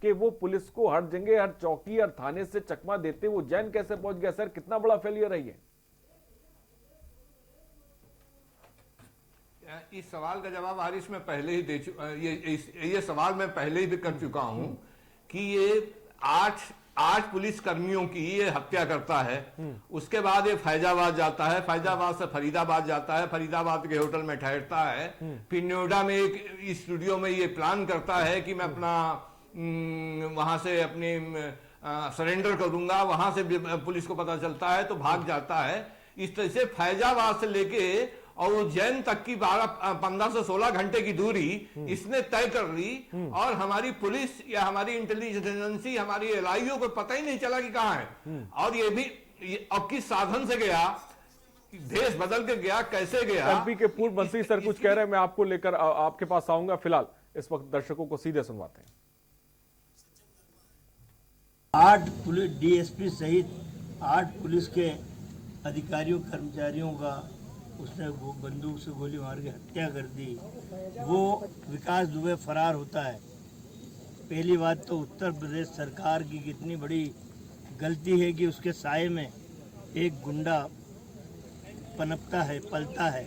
कि वो पुलिस को हर जगह, हर चौकी, हर थाने से चकमा देते वो उज्जैन कैसे पहुंच गया? सर, कितना बड़ा फेलियर है ये? इस सवाल का जवाब हारिस में पहले ही दे चुका, ये सवाल मैं पहले ही भी कर चुका हूं कि ये आठ पुलिस कर्मियों की ये हत्या करता है। उसके बाद ये फैजाबाद जाता है, फैजाबाद से फरीदाबाद जाता है, फरीदाबाद के होटल में ठहरता है, फिर नोएडा में एक स्टूडियो में ये प्लान करता है कि मैं अपना वहां से अपनी सरेंडर करूंगा। वहां से पुलिस को पता चलता है तो भाग जाता है। इस तरह से फैजाबाद से लेके और उज्जैन तक की 15 से 16 घंटे की दूरी इसने तय कर ली, और हमारी पुलिस या हमारी इंटेलिजेंस एजेंसी, हमारी एलआईओ को पता ही नहीं चला कि कहां है। और ये भी अब किस साधन से गया, देश बदल के गया, कैसे गया। एमपी के पूर्व मंत्री सर कुछ कह रहे हैं, मैं आपको लेकर आपके पास आऊंगा। फिलहाल इस वक्त दर्शकों को सीधे सुनवाते हैं। 8 पुलिस डीएसपी सहित 8 पुलिस के अधिकारियों कर्मचारियों का उसने वो बंदूक से गोली मार के हत्या कर दी। वो विकास दुबे फरार होता है। पहली बात तो उत्तर प्रदेश सरकार की कितनी बड़ी गलती है कि उसके साए में एक गुंडा पनपता है, पलता है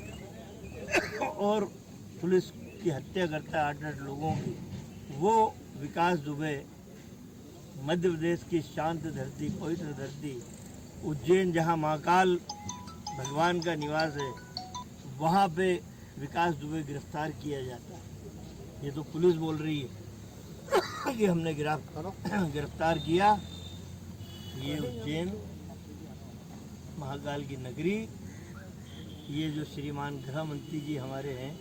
और पुलिस की हत्या करता है 8 लोगों की। वो विकास दुबे मध्य प्रदेश की शांत धरती, पवित्र धरती उज्जैन, जहाँ महाकाल भगवान का निवास है, वहाँ पे विकास दुबे गिरफ्तार किया जाता है। ये तो पुलिस बोल रही है कि हमने गिरफ्तार किया। ये उज्जैन महाकाल की नगरी, ये जो श्रीमान गृह मंत्री जी हमारे हैं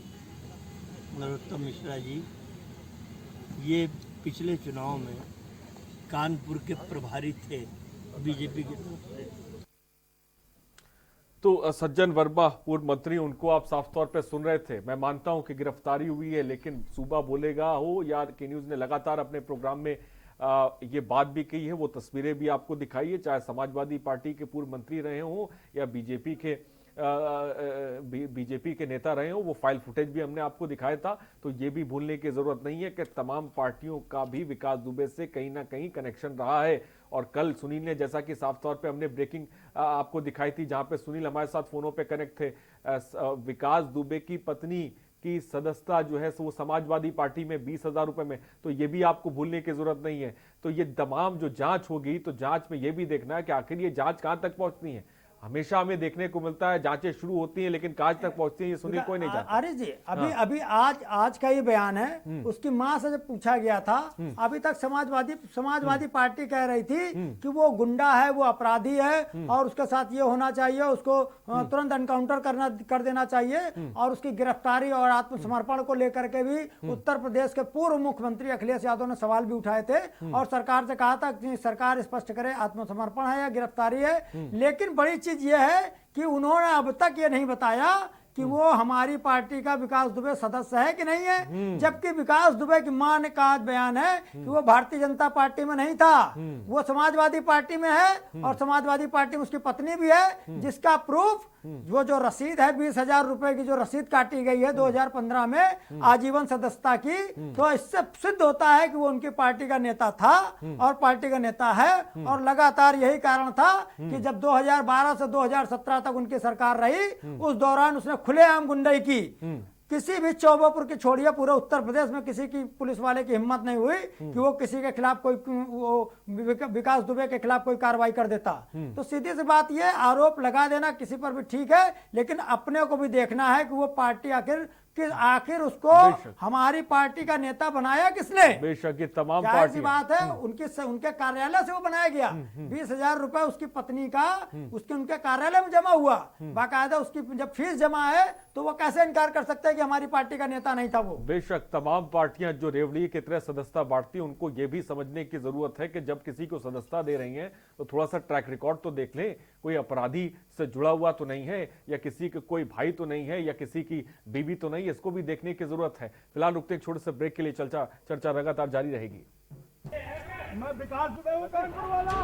नरोत्तम मिश्रा जी, ये पिछले चुनाव में कानपुर के प्रभारी थे बीजेपी की तरफ से। तो सज्जन वर्मा पूर्व मंत्री, उनको आप साफ तौर पे सुन रहे थे। मैं मानता हूं कि गिरफ्तारी हुई है, लेकिन सूबा बोलेगा हो या के न्यूज ने लगातार अपने प्रोग्राम में ये बात भी कही है, वो तस्वीरें भी आपको दिखाई है, चाहे समाजवादी पार्टी के पूर्व मंत्री रहे हों या बीजेपी के नेता रहे हो, वो फाइल फुटेज भी हमने आपको दिखाया था। तो ये भी भूलने की जरूरत नहीं है कि तमाम पार्टियों का भी विकास दुबे से कहीं ना कहीं कनेक्शन रहा है। और कल सुनील ने, जैसा कि साफ तौर पे हमने ब्रेकिंग आपको दिखाई थी, जहां पे सुनील हमारे साथ फोनों पे कनेक्ट थे, विकास दुबे की पत्नी की सदस्यता जो है वो समाजवादी पार्टी में 20,000 रुपए में, तो ये भी आपको भूलने की जरूरत नहीं है। तो ये तमाम जो जांच होगी, तो जांच में ये भी देखना है कि आखिर ये जांच कहां तक पहुंचती है। हमेशा हमें देखने को मिलता है जांचें शुरू होती हैं लेकिन कहां तक पहुंचती हैं ये सुनील कोई नहीं जानता। अरे जी, अभी आज का ये बयान है, उसकी मां से जब पूछा गया था, अभी तक समाजवादी पार्टी कह रही थी कि वो गुंडा है, वो अपराधी है और उसके साथ ये होना चाहिए, उसको तुरंत एनकाउंटर कर देना चाहिए। और उसकी गिरफ्तारी और आत्मसमर्पण को लेकर के भी उत्तर प्रदेश के पूर्व मुख्यमंत्री अखिलेश यादव ने सवाल भी उठाए थे और सरकार से कहा था कि सरकार स्पष्ट करे आत्मसमर्पण है या गिरफ्तारी है। लेकिन बड़ी चीज ये है कि उन्होंने अब तक ये नहीं बताया कि वो हमारी पार्टी का विकास दुबे सदस्य है कि नहीं है, जबकि विकास दुबे की मां ने कहा बयान है कि वो भारतीय जनता पार्टी में नहीं था, वो समाजवादी पार्टी में है और समाजवादी पार्टी में उसकी पत्नी भी है, जिसका प्रूफ वो जो रसीद है 20,000 रुपए की जो रसीद काटी गई है 2015 में आजीवन सदस्यता की, तो इससे सिद्ध होता है कि वो उनकी पार्टी का नेता था और पार्टी का नेता है। और लगातार यही कारण था कि जब 2012 से 2017 तक उनकी सरकार रही, उस दौरान उसने खुलेआम गुंडाई की। किसी भी चौबेपुर की छोड़िए, पूरे उत्तर प्रदेश में किसी की पुलिस वाले की हिम्मत नहीं हुई कि वो किसी के खिलाफ कोई विकास दुबे के खिलाफ कोई कार्रवाई कर देता। तो सीधी सी बात ये, आरोप लगा देना किसी पर भी ठीक है, लेकिन अपने को भी देखना है कि वो पार्टी आखिर उसको हमारी पार्टी का नेता बनाया किसने। बेशक ये तमाम जाहिर सी बात है उनके कार्यालय से वो बनाया गया। 20,000 रुपए उसकी पत्नी का उनके कार्यालय में जमा हुआ, बाकायदा उसकी जब फीस जमा है तो वो कैसे इनकार कर सकते हैं कि हमारी पार्टी का नेता नहीं था वो। बेशक तमाम पार्टियां जो रेवड़ी की तरह सदस्यता बांटती हैं, उनको ये भी समझने की जरूरत है कि जब किसी को सदस्यता दे रही हैं तो थोड़ा सा ट्रैक रिकॉर्ड तो देख लें, कोई अपराधी से जुड़ा हुआ तो नहीं है, या किसी के कोई भाई तो नहीं है, या किसी की बीवी तो नहीं है, इसको भी देखने की जरूरत है। फिलहाल रुकते एक छोटे से ब्रेक के लिए चर्चा लगातार जारी रहेगी। मैं विकास दुबे हूं, कानपुर वाला।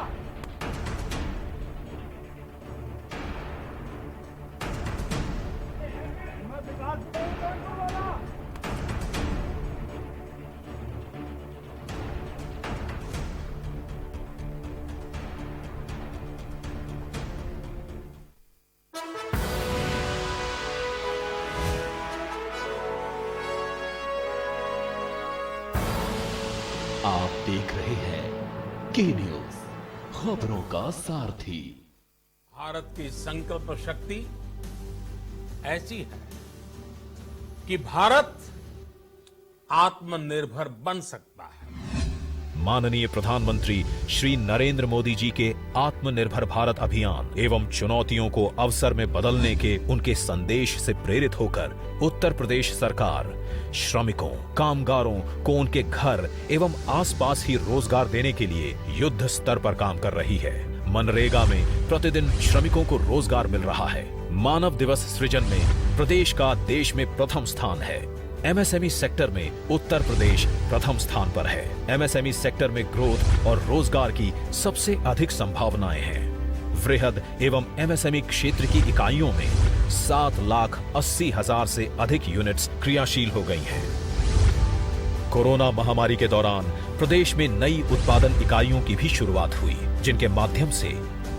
मैं विकास दुबे हूं, कानपुर वाला। आप देख रहे हैं के न्यूज, खबरों का सारथी। भारत की संकल्प शक्ति ऐसी है कि भारत आत्मनिर्भर बन सकता है। माननीय प्रधानमंत्री श्री नरेंद्र मोदी जी के आत्मनिर्भर भारत अभियान एवं चुनौतियों को अवसर में बदलने के उनके संदेश से प्रेरित होकर उत्तर प्रदेश सरकार श्रमिकों, कामगारों को उनके घर एवं आसपास ही रोजगार देने के लिए युद्ध स्तर पर काम कर रही है। मनरेगा में प्रतिदिन श्रमिकों को रोजगार मिल रहा है। मानव दिवस सृजन में प्रदेश का देश में प्रथम स्थान है। एमएसएमई सेक्टर में उत्तर प्रदेश प्रथम स्थान पर है। एमएसएमई सेक्टर में ग्रोथ और रोजगार की सबसे अधिक संभावनाएं हैं। वृहद एवं एमएसएमई क्षेत्र की इकाइयों में 7,80,000 से अधिक यूनिट्स क्रियाशील हो गई हैं। कोरोना महामारी के दौरान प्रदेश में नई उत्पादन इकाइयों की भी शुरुआत हुई, जिनके माध्यम से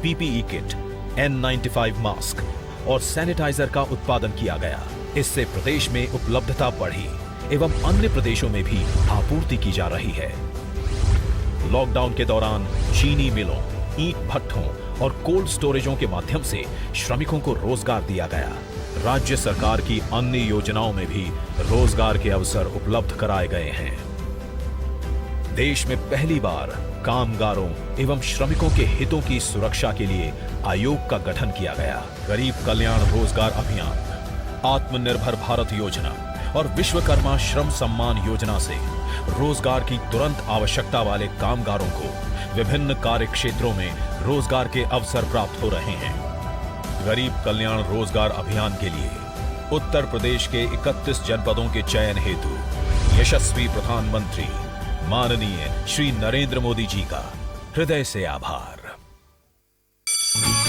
पीपीई किट, N95 मास्क और सैनिटाइजर का उत्पादन किया गया। इससे प्रदेश में उपलब्धता बढ़ी एवं अन्य प्रदेशों में भी आपूर्ति की जा रही है। लॉकडाउन के दौरान चीनी मिलों, ईंट भट्ठों और कोल्ड स्टोरेजों के माध्यम से श्रमिकों को रोजगार दिया गया। राज्य सरकार की अन्य योजनाओं में भी रोजगार के अवसर उपलब्ध कराए गए हैं। देश में पहली बार कामगारों एवं श्रमिकों के हितों की सुरक्षा के लिए आयोग का गठन किया गया। गरीब कल्याण रोजगार अभियान, आत्मनिर्भर भारत योजना और विश्वकर्मा श्रम सम्मान योजना से रोजगार की तुरंत आवश्यकता वाले कामगारों को विभिन्न कार्य क्षेत्रों में रोजगार के अवसर प्राप्त हो रहे हैं। गरीब कल्याण रोजगार अभियान के लिए उत्तर प्रदेश के 31 जनपदों के चयन हेतु यशस्वी प्रधानमंत्री माननीय श्री नरेंद्र मोदी जी का हृदय से आभार।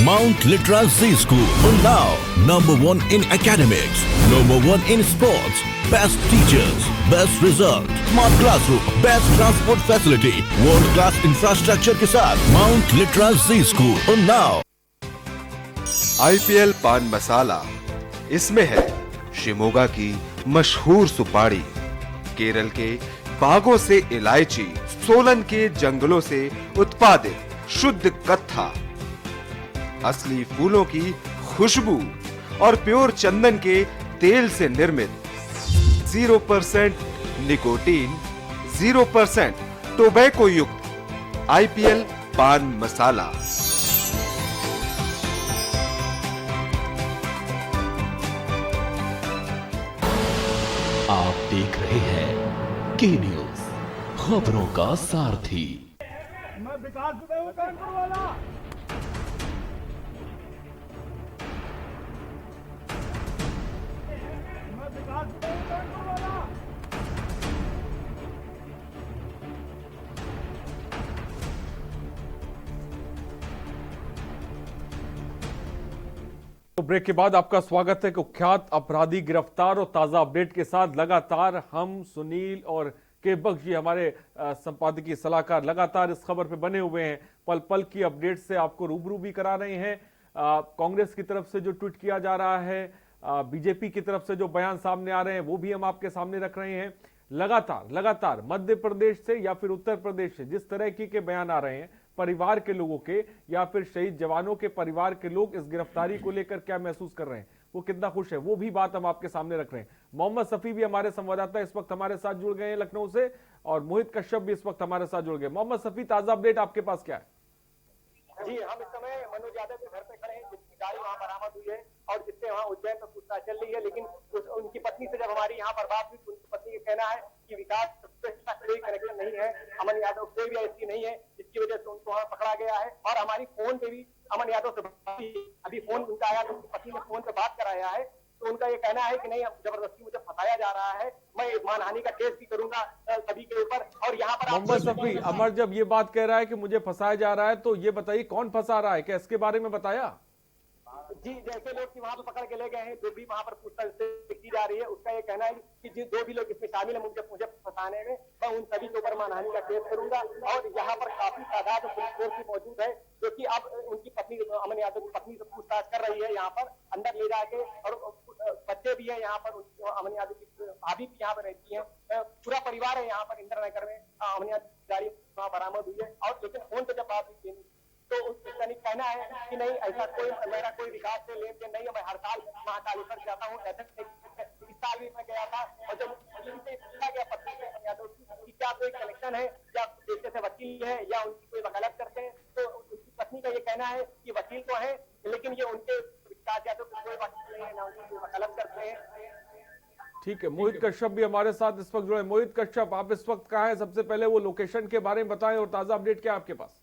Mount Litra Z School, Unnao, #1 in academics, #1 in sports, best teachers, best result, smart classroom, best transport facility, world class infrastructure के साथ Mount Litra Z School, Unnao। IPL पान मसाला, इसमें है शिमोगा की मशहूर सुपारी, केरल के बागों से इलायची, सोलन के जंगलों से उत्पादित शुद्ध कत्था, असली फूलों की खुशबू और प्योर चंदन के तेल से निर्मित 0% निकोटीन, 0% टोबैको युक्त IPL पान मसाला। आप देख रहे हैं के न्यूज, खबरों का सारथी। मैं विकास दुबे हूं, कानपुर वाला। विकास दुबे हूँ कानपुर वाला। तो ब्रेक के बाद आपका स्वागत है। कुख्यात अपराधी गिरफ्तार और ताजा अपडेट के साथ लगातार हम सुनील और के बख्श जी हमारे संपादकीय सलाहकार लगातार इस खबर पे बने हुए हैं। पल पल की अपडेट से आपको रूबरू भी करा रहे हैं। कांग्रेस की तरफ से जो ट्वीट किया जा रहा है, बीजेपी की तरफ से जो बयान सामने आ रहे हैं, वो भी हम आपके सामने रख रहे हैं। लगातार मध्य प्रदेश से या फिर उत्तर प्रदेश से जिस तरह के बयान आ रहे हैं, परिवार के लोगों के या फिर शहीद जवानों के परिवार के लोग इस गिरफ्तारी को लेकर क्या महसूस कर रहे हैं, वो कितना खुश है, वो भी बात हम आपके सामने रख रहे हैं। मोहम्मद सफी भी हमारे संवाददाता इस वक्त हमारे साथ जुड़ गए हैं लखनऊ से, और मोहित कश्यप भी इस वक्त हमारे साथ जुड़ गए। मोहम्मद सफी, ताजा अपडेट आपके पास क्या है? जी, हम इस समय मनोज यादव के घर पे खड़े हैं, जिसकी गाड़ी वहाँ बरामद हुई है और जिससे वहाँ उज्जैन तक पूछताछ चल रही है। लेकिन उनकी पत्नी से जब हमारी यहाँ पर बात हुई तो उनकी पत्नी का कहना है कि विकास से कोई कनेक्शन नहीं है, अमन यादव कोई भी ऐसी नहीं है जिसकी वजह से उनको वहाँ पकड़ा गया है। और हमारी फोन पे भी अमन यादव से अभी फोन उनका आया तो उनकी पत्नी ने फोन पे बात कराया है, तो उनका ये कहना है कि नहीं, अब जबरदस्ती मुझे फंसाया जा रहा है, मैं मानहानि का केस भी करूंगा सभी के ऊपर। और यहाँ पर मोहम्मद सफी, अमर जब ये बात कह रहा है कि मुझे फंसाया जा रहा है, तो ये बताइए कौन फंसा रहा है, क्या इसके बारे में बताया? जी, जैसे लोग की वहां पर पकड़ के ले गए हैं, जो भी वहां पर पूछताछ की जा रही है, उसका ये कहना है कि जो भी लोग इसमें शामिल है मुझे फंसाने में, मैं उन सभी के ऊपर मानहानि का केस करूंगा। और यहाँ पर काफी तादाद में पुलिस फोर्स भी मौजूद है, जो कि अब उनकी पत्नी अमन यादव की पत्नी से पूछताछ कर रही है यहाँ पर अंदर ले जाके। और बच्चे भी है यहाँ पर, अमन यादव की भाभी भी यहाँ पर रहती है, पूरा परिवार है यहाँ पर इंदिरा नगर में। अमन यादव की गाड़ी वहाँ बरामद हुई है। और लेकिन फोन पे जब बात हुई तो उसका कहना है कि नहीं, ऐसा मेरा कोई विकास से लेन देन नहीं है, मैं हर साल महाकालेश्वर जाता हूँ, इस साल भी मैं गया था। और जब पूछा गया पत्नी से यादव की क्या कोई कनेक्शन है या पेशे से वकील है या उनकी कोई वकालत करते हैं, तो उनकी पत्नी का ये कहना है कि वकील तो है लेकिन ये उनके विकास यादव की कोई वकील नहीं है, ना उनकी वकालत करते हैं। ठीक है, मोहित कश्यप भी हमारे साथ इस वक्त जुड़े। मोहित कश्यप, आप इस वक्त कहाँ हैं? सबसे पहले वो लोकेशन के बारे में बताएं और ताजा अपडेट क्या है आपके पास?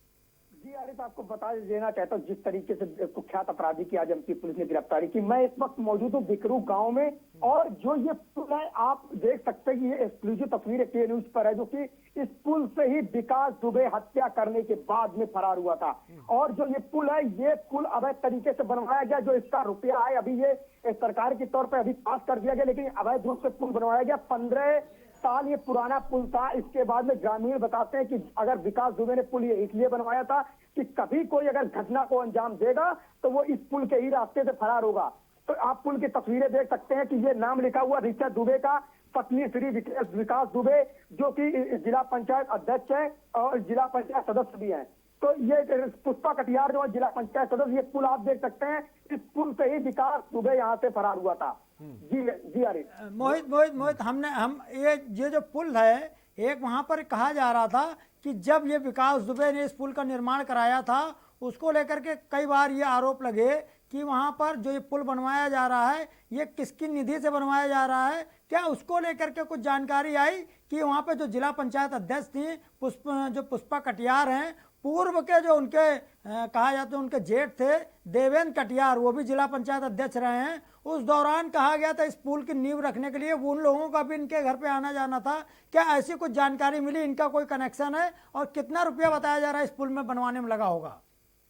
जी आरिफ, आपको बता देना चाहता हूँ जिस तरीके से कुख्यात अपराधी की आज एमपी पुलिस ने गिरफ्तारी की। मैं इस वक्त मौजूद हूँ बिकरू गांव में, और जो ये पुल है आप देख सकते हैं कि ये एक्सक्लूसिव तस्वीर के न्यूज पर है, जो कि इस पुल से ही विकास दुबे हत्या करने के बाद में फरार हुआ था। और जो ये पुल है, ये पुल अवैध तरीके से बनवाया गया। जो इसका रुपया है अभी ये सरकार के तौर पर अभी पास कर दिया गया, लेकिन अवैध रूप से पुल बनवाया गया। 15 साल ये पुराना पुल था। इसके बाद में ग्रामीण बताते हैं कि अगर विकास दुबे ने पुल ये इसलिए बनवाया था कि कभी कोई अगर घटना को अंजाम देगा तो वो इस पुल के ही रास्ते से फरार होगा। तो आप पुल की तस्वीरें देख सकते हैं कि ये नाम लिखा हुआ ऋचा दुबे का, पत्नी श्री विकास दुबे, जो कि जिला पंचायत अध्यक्ष है और जिला पंचायत सदस्य भी है। तो ये पुष्पा कटियार जो है जिला पंचायत सदस्य, ये पुल आप देख सकते हैं, इस पुल से ही विकास दुबे यहाँ से फरार हुआ था। जी अरे मोहित हम ये जो पुल है, एक वहां पर कहा जा रहा था कि जब ये विकास दुबे ने इस पुल का निर्माण कराया था, उसको लेकर के कई बार ये आरोप लगे कि वहां पर जो ये पुल बनवाया जा रहा है ये किसकी निधि से बनवाया जा रहा है। क्या उसको लेकर के कुछ जानकारी आई कि वहां पे जो जिला पंचायत अध्यक्ष थी पुष्पा कटियार हैं, पूर्व के जो उनके कहा जाता है उनके जेठ थे देवेंद्र कटियार, वो भी जिला पंचायत अध्यक्ष रहे हैं। उस दौरान कहा गया था इस पुल की नींव रखने के लिए वो उन लोगों का भी इनके घर पे आना जाना था। क्या ऐसी कुछ जानकारी मिली, इनका कोई कनेक्शन है, और कितना रुपया बताया जा रहा है इस पुल में बनवाने में लगा होगा?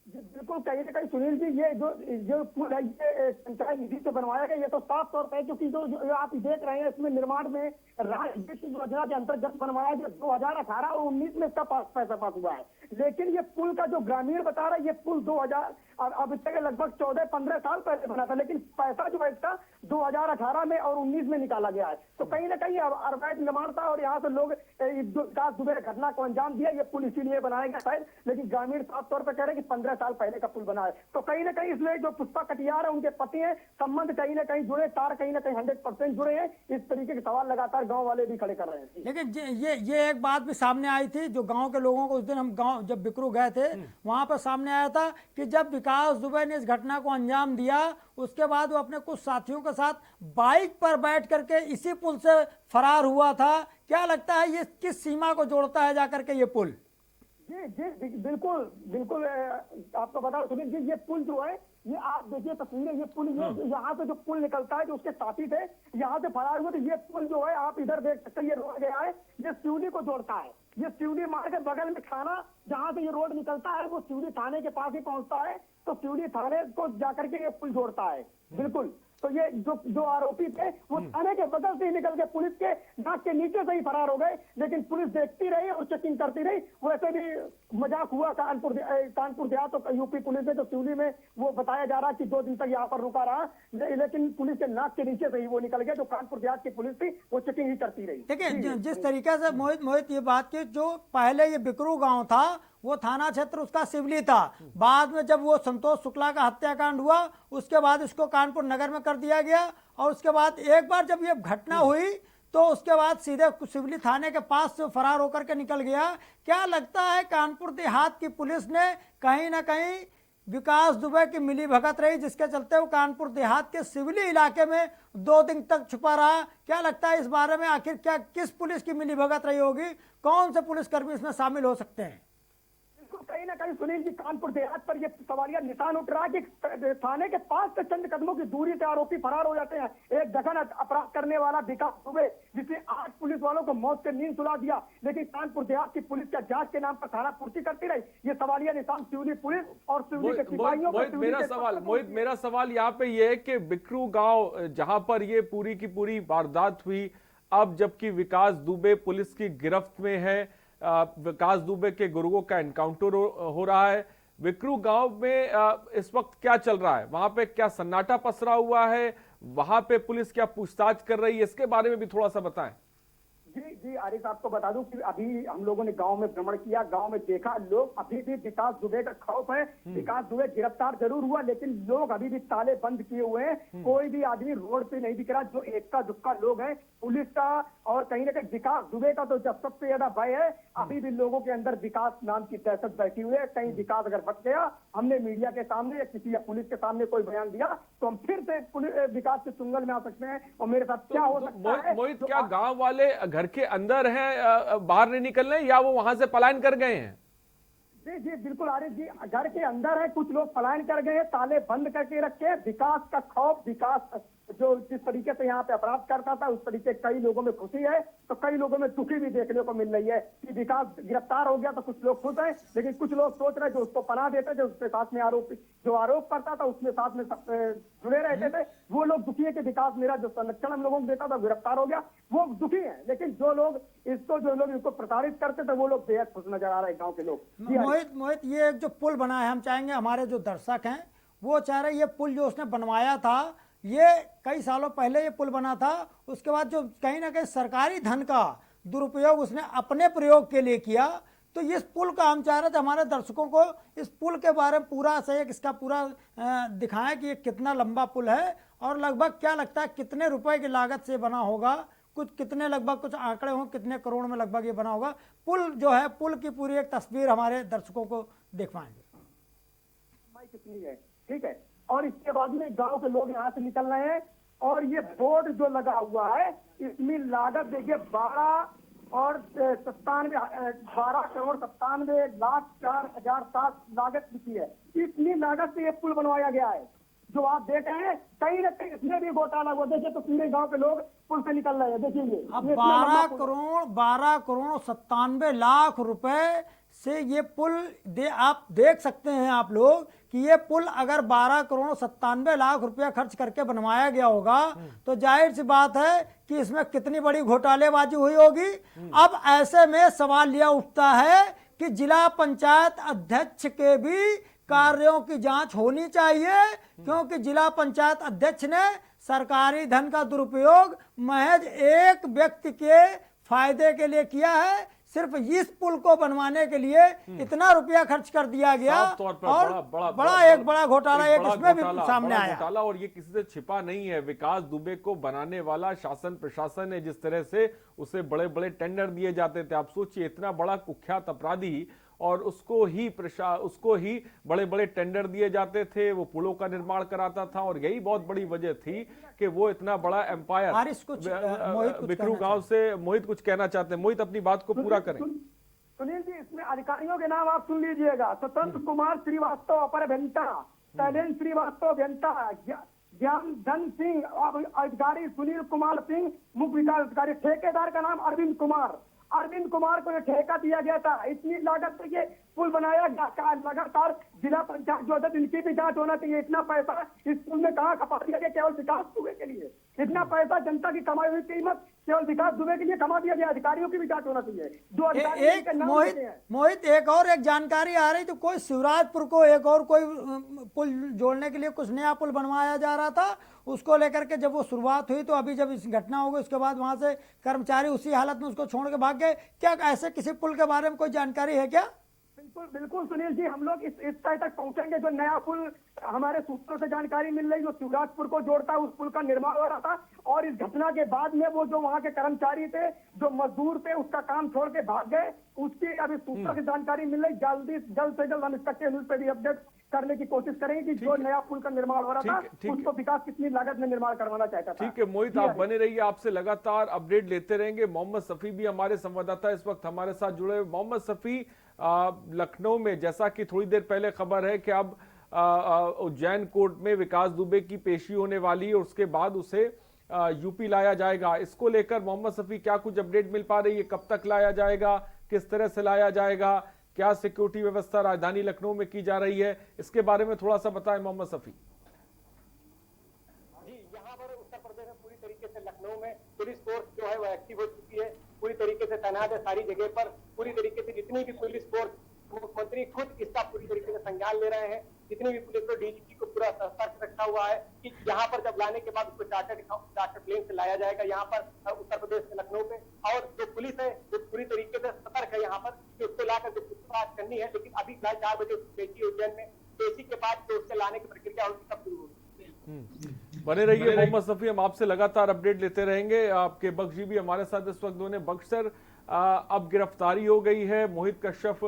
बिल्कुल, कहीं ना कहीं सुनील जी, ये जो पुल है ये पंचायत निधि से बनवाया गया। ये तो साफ तौर पर, क्योंकि जो आप देख रहे हैं इसमें निर्माण में राज्य योजना के अंतर्गत बनवाया गया। 2018 और 19 में इसका पैसा पास हुआ है। लेकिन ये पुल का जो ग्रामीण बता रहा है, ये पुल 2000 अब तक लगभग 14-15 साल पहले बना था, लेकिन पैसा जो है इसका 2018 में और 19 में निकाला गया है। तो कहीं ना कहीं अवैध निर्माण था और यहाँ से लोग विकास दुबे घटना को अंजाम दिया। ये पुल इसीलिए बनाया गया शायद, लेकिन ग्रामीण साफ तौर पर कह रहे हैं कि 15 साल पहले का पुल बना है। तो कहीं ना कहीं इसमें जो पुष्पा कटियार है उनके पति हैं, संबंध कहीं ना कहीं जुड़े, तार कहीं ना कहीं 100% जुड़े हैं। इस तरीके के सवाल लगातार गाँव वाले भी खड़े कर रहे हैं। लेकिन ये एक बात भी सामने आई थी, जो गाँव के लोगों को उस दिन हम गाँव जब बिकरू गए थे वहां पर सामने आया था कि जब विकास दुबे ने इस घटना को अंजाम दिया, उसके बाद वो अपने कुछ साथियों के साथ बाइक पर बैठ करके इसी पुल से फरार हुआ था। क्या लगता है ये किस सीमा को जोड़ता है जाकर के ये पुल? जी बिल्कुल आपको बता सुनील जी, ये पुल जो है ये आप देखिए तस्वीरें, ये पुल, ये यहाँ से जो पुल निकलता है, जो उसके साथी थे यहाँ से फरार हुए, तो ये पुल जो है आप इधर देख सकते हैं, ये रोड गया है, ये सिवनी को जोड़ता है। ये सिवनी मार्ग के बगल में थाना जहाँ से ये रोड निकलता है वो सिवनी थाने के पास ही पहुंचता है, तो सिवनी थाने को जाकर के ये पुल जोड़ता है। बिल्कुल, तो ये जो आरोपी थे वो थाने के बगल से ही निकल के पुलिस के नाक के नीचे से ही फरार हो गए, लेकिन पुलिस देखती रही और चेकिंग करती रही। वैसे भी मजाक हुआ कानपुर देहात, तो यूपी पुलिस ने, जो सिवनी में वो बताया जा रहा है कि 2 दिन तक यहाँ पर रुका रहा, लेकिन पुलिस के नाक के नीचे से ही वो निकल गया। जो कानपुर देहात की पुलिस थी वो चेकिंग ही करती रही। देखिए जिस तरीके से मोहित ये बात की, जो पहले ये बिकरू गांव था वो थाना क्षेत्र उसका सिवली था, बाद में जब वो संतोष शुक्ला का हत्याकांड हुआ उसके बाद इसको कानपुर नगर में कर दिया गया, और उसके बाद एक बार जब ये घटना हुई तो उसके बाद सीधे सिवली थाने के पास से फरार होकर के निकल गया। क्या लगता है कानपुर देहात की पुलिस ने कहीं ना कहीं विकास दुबे की मिली भगत रही, जिसके चलते वो कानपुर देहात के सिवली इलाके में 2 दिन तक छुपा रहा? क्या लगता है इस बारे में आखिर क्या किस पुलिस की मिली भगत रही होगी, कौन से पुलिसकर्मी इसमें शामिल हो सकते हैं? कहीं ना कहीं सुनील जी कानपुर देहात पर ये सवालिया निशान उठ रहा है कि थाने के पास से चंद कदमों की दूरी से आरोपी फरार हो जाते हैं। एक जघन अपराध करने वाला विकास दुबे, जिसने 8 पुलिस वालों को मौत से नींद सुला दिया, लेकिन कानपुर देहात की पुलिस का जांच के नाम पर थाना पूर्ति करती रही। ये सवालिया निशान सिवनी पुलिस और सिवनी के सिपाहियों मोहित मेरा सवाल यहाँ पे ये है कि बिकरू गांव जहां पर ये पूरी की पूरी वारदात हुई, अब जबकि विकास दुबे पुलिस की गिरफ्त में है, विकास दुबे के गुरुओं का एनकाउंटर हो रहा है, बिकरू गांव में इस वक्त क्या चल रहा है? वहां पे क्या सन्नाटा पसरा हुआ है? वहां पे पुलिस क्या पूछताछ कर रही है? इसके बारे में भी थोड़ा सा बताएं। जी आरिफ, आपको बता दूं कि अभी हम लोगों ने गांव में भ्रमण किया, गांव में देखा, लोग अभी भी विकास दुबे का खौफ है। विकास दुबे गिरफ्तार जरूर हुआ, लेकिन लोग अभी भी ताले बंद किए हुए हैं। कोई भी आदमी रोड पे नहीं दिख रहा। जो एक्का दुक्का लोग हैं पुलिस का और कहीं ना कहीं विकास दुबे का तो जब सबसे ज्यादा भय है। अभी भी लोगों के अंदर विकास नाम की दहशत बैठी हुई है। कहीं विकास अगर बच गया, हमने मीडिया के सामने या किसी पुलिस के सामने कोई बयान दिया तो हम फिर से विकास के चुंगल में आ सकते हैं। और मेरे साथ क्या हो सकता है? मोहित, क्या गांव वाले घर के अंदर हैं, बाहर नहीं निकल रहे, या वो वहां से पलायन कर गए हैं? जी बिल्कुल आरिफ जी, घर के अंदर है, कुछ लोग पलायन कर गए, ताले बंद करके रखे। विकास का खौफ, विकास जो जिस तरीके से यहाँ पे अपराध करता था उस तरीके कई लोगों में खुशी है, तो कई लोगों में दुखी भी देखने को मिल रही है कि विकास गिरफ्तार हो गया तो कुछ लोग खुश हैं, लेकिन कुछ लोग सोच रहे जो उसको पनाह देते थे, उसके साथ में आरोप करता था, उसमें साथ में जुड़े रहते थे, वो लोग दुखी है कि विकास मेरा जो संरक्षण हम लोगों को देता था गिरफ्तार हो गया, वो दुखी है। लेकिन जो लोग इसको प्रताड़ित करते थे वो लोग बेहद खुश नजर आ रहे हैं गाँव के लोग। मोहित ये जो पुल बना है, हम चाहेंगे हमारे जो दर्शक हैं वो चाह रहे ये पुल जो उसने बनवाया था, ये कई सालों पहले ये पुल बना था, उसके बाद जो कहीं ना कहीं सरकारी धन का दुरुपयोग उसने अपने प्रयोग के लिए किया, तो इस पुल का हम चाह रहे थे हमारे दर्शकों को इस पुल के बारे में पूरा से इसका पूरा दिखाएं कि ये कितना लंबा पुल है और लगभग क्या लगता है कितने रुपए की लागत से बना होगा, कितने लगभग कुछ आंकड़े हों, कितने करोड़ में लगभग ये बना होगा। पुल जो है, पुल की पूरी एक तस्वीर हमारे दर्शकों को दिखवाएंगे। कितनी है, ठीक है। और इसके बाद में गांव के लोग यहाँ से निकल रहे हैं और ये बोर्ड जो लगा हुआ है इसमें लागत देखिए 12 करोड़ 97,04,007 लागत लिखी है। इतनी लागत से ये पुल बनवाया गया है जो आप देख रहे हैं। कहीं ना कहीं इसमें भी घोटाला हुआ, देखिए तो पूरे गांव के लोग पुल से निकल रहे हैं। देखिए अब 12 करोड़ 97 लाख रुपए से ये पुल आप देख सकते हैं आप लोग कि ये पुल अगर 12 करोड़ 97 लाख रुपया खर्च करके बनवाया गया होगा तो जाहिर सी बात है कि इसमें कितनी बड़ी घोटालेबाजी हुई होगी। अब ऐसे में सवाल यह उठता है कि जिला पंचायत अध्यक्ष के भी कार्यों की जांच होनी चाहिए, क्योंकि जिला पंचायत अध्यक्ष ने सरकारी धन का दुरुपयोग महज एक व्यक्ति के फायदे के लिए किया है। सिर्फ इस पुल को बनवाने के लिए इतना रुपया खर्च कर दिया गया और बड़ा घोटाला एक इसमें भी सामने आया। घोटाला, और ये किसी से छिपा नहीं है। विकास दुबे को बनाने वाला शासन प्रशासन है, जिस तरह से उसे बड़े बड़े टेंडर दिए जाते थे। आप सोचिए, इतना बड़ा कुख्यात अपराधी और उसको ही बड़े बड़े टेंडर दिए जाते थे, वो पुलों का निर्माण कराता था, और यही बहुत बड़ी वजह थी कि वो इतना बड़ा एम्पायर। बिकरू गांव से मोहित कुछ कहना चाहते हैं। मोहित अपनी बात को पूरा करें। सुनील जी, इसमें अधिकारियों के नाम आप सुन लीजिएगा। स्वतंत्र कुमार श्रीवास्तव अपर अभियंता, शैलेंद्र श्रीवास्तव अभियंता, ज्ञान धन सिंह अधिकारी, सुनील कुमार सिंह मुख्य विकास अधिकारी, ठेकेदार का नाम अरविंद कुमार को ये ठेका दिया गया था। इतनी लागत से ये पुल बनाया गया, लगातार जिला पंचायत जो है इनकी भी जांच होना चाहिए। इतना पैसा इस पुल में कहाँ खपा दिया गया केवल विकास दुबे के लिए? इतना पैसा जनता की कमाई हुई कीमत केवल विकास दुबे के लिए कमा दिया गया। अधिकारियों की भी जांच होना चाहिए। जो अधिकारी मोहित एक जानकारी आ रही, तो कोई शिवराजपुर को एक और कोई पुल जोड़ने के लिए कुछ नया पुल बनवाया जा रहा था, उसको लेकर के जब वो शुरुआत हुई तो अभी जब इस घटना हो गई उसके बाद वहां से कर्मचारी उसी हालत में उसको छोड़ के भाग गए। क्या ऐसे किसी पुल के बारे में कोई जानकारी है क्या? बिल्कुल सुनील जी, हम लोग इस तय तक पहुंचेंगे। जो नया पुल हमारे सूत्रों से जानकारी मिल रही, जो शिवराजपुर को जोड़ता है, उस पुल का निर्माण हो रहा था और इस घटना के बाद में वो जो वहाँ के कर्मचारी थे, जो मजदूर थे, उसका काम छोड़ के भाग गए। उसकी अभी सूत्रों से जानकारी मिल रही। जल्द से जल्द हम इसका न्यूज पे भी अपडेट करने की कोशिश करेंगे कि जो नया पुल का निर्माण हो रहा था उसको विकास कितनी लागत में निर्माण करवाना चाहता था। ठीक है मोहित, आप बने रहिए, आपसे लगातार अपडेट लेते रहेंगे। मोहम्मद सफी भी हमारे संवाददाता इस वक्त हमारे साथ जुड़े हुए। मोहम्मद सफी, लखनऊ में जैसा कि थोड़ी देर पहले खबर है कि अब उज्जैन कोर्ट में विकास दुबे की पेशी होने वाली है और उसके बाद उसे यूपी लाया जाएगा। इसको लेकर मोहम्मद सफी क्या कुछ अपडेट मिल पा रही है? कब तक लाया जाएगा, किस तरह से लाया जाएगा, क्या सिक्योरिटी व्यवस्था राजधानी लखनऊ में की जा रही है, इसके बारे में थोड़ा सा बताएं मोहम्मद सफी। जी, यहाँ पर उत्तर प्रदेश में पूरी तरीके से लखनऊ में पुलिस फोर्स जो है वो एक्टिव हो चुकी है, पूरी तरीके से तैनात है सारी जगह पर। पूरी तरीके से जितनी भी पुलिस फोर्स, मुख्यमंत्री खुद इसका पूरी तरीके से संज्ञान ले रहे हैं। जितनी भी पुलिस को, डीजीपी को पूरा सतर्क रखा हुआ है कि यहाँ पर जब लाने के बाद उसको चार्टर प्लेन से लाया जाएगा यहाँ पर उत्तर प्रदेश के लखनऊ पे। और जो पुलिस है वो पूरी तरीके से सतर्क है यहाँ पर कि उसको लाकर जो पूछताछ करनी है। लेकिन अभी 4 बजे पेशी उज्जैन में, पेशी के बाद जो उससे लाने की प्रक्रिया होगी तब शुरू होगी। बने रहिए मोहम्मद सफी, हम आपसे लगातार अपडेट लेते रहेंगे। आपके बख्श जी भी हमारे साथ इस वक्त दोनों। बख्श सर, अब गिरफ्तारी हो गई है मोहित कश्यप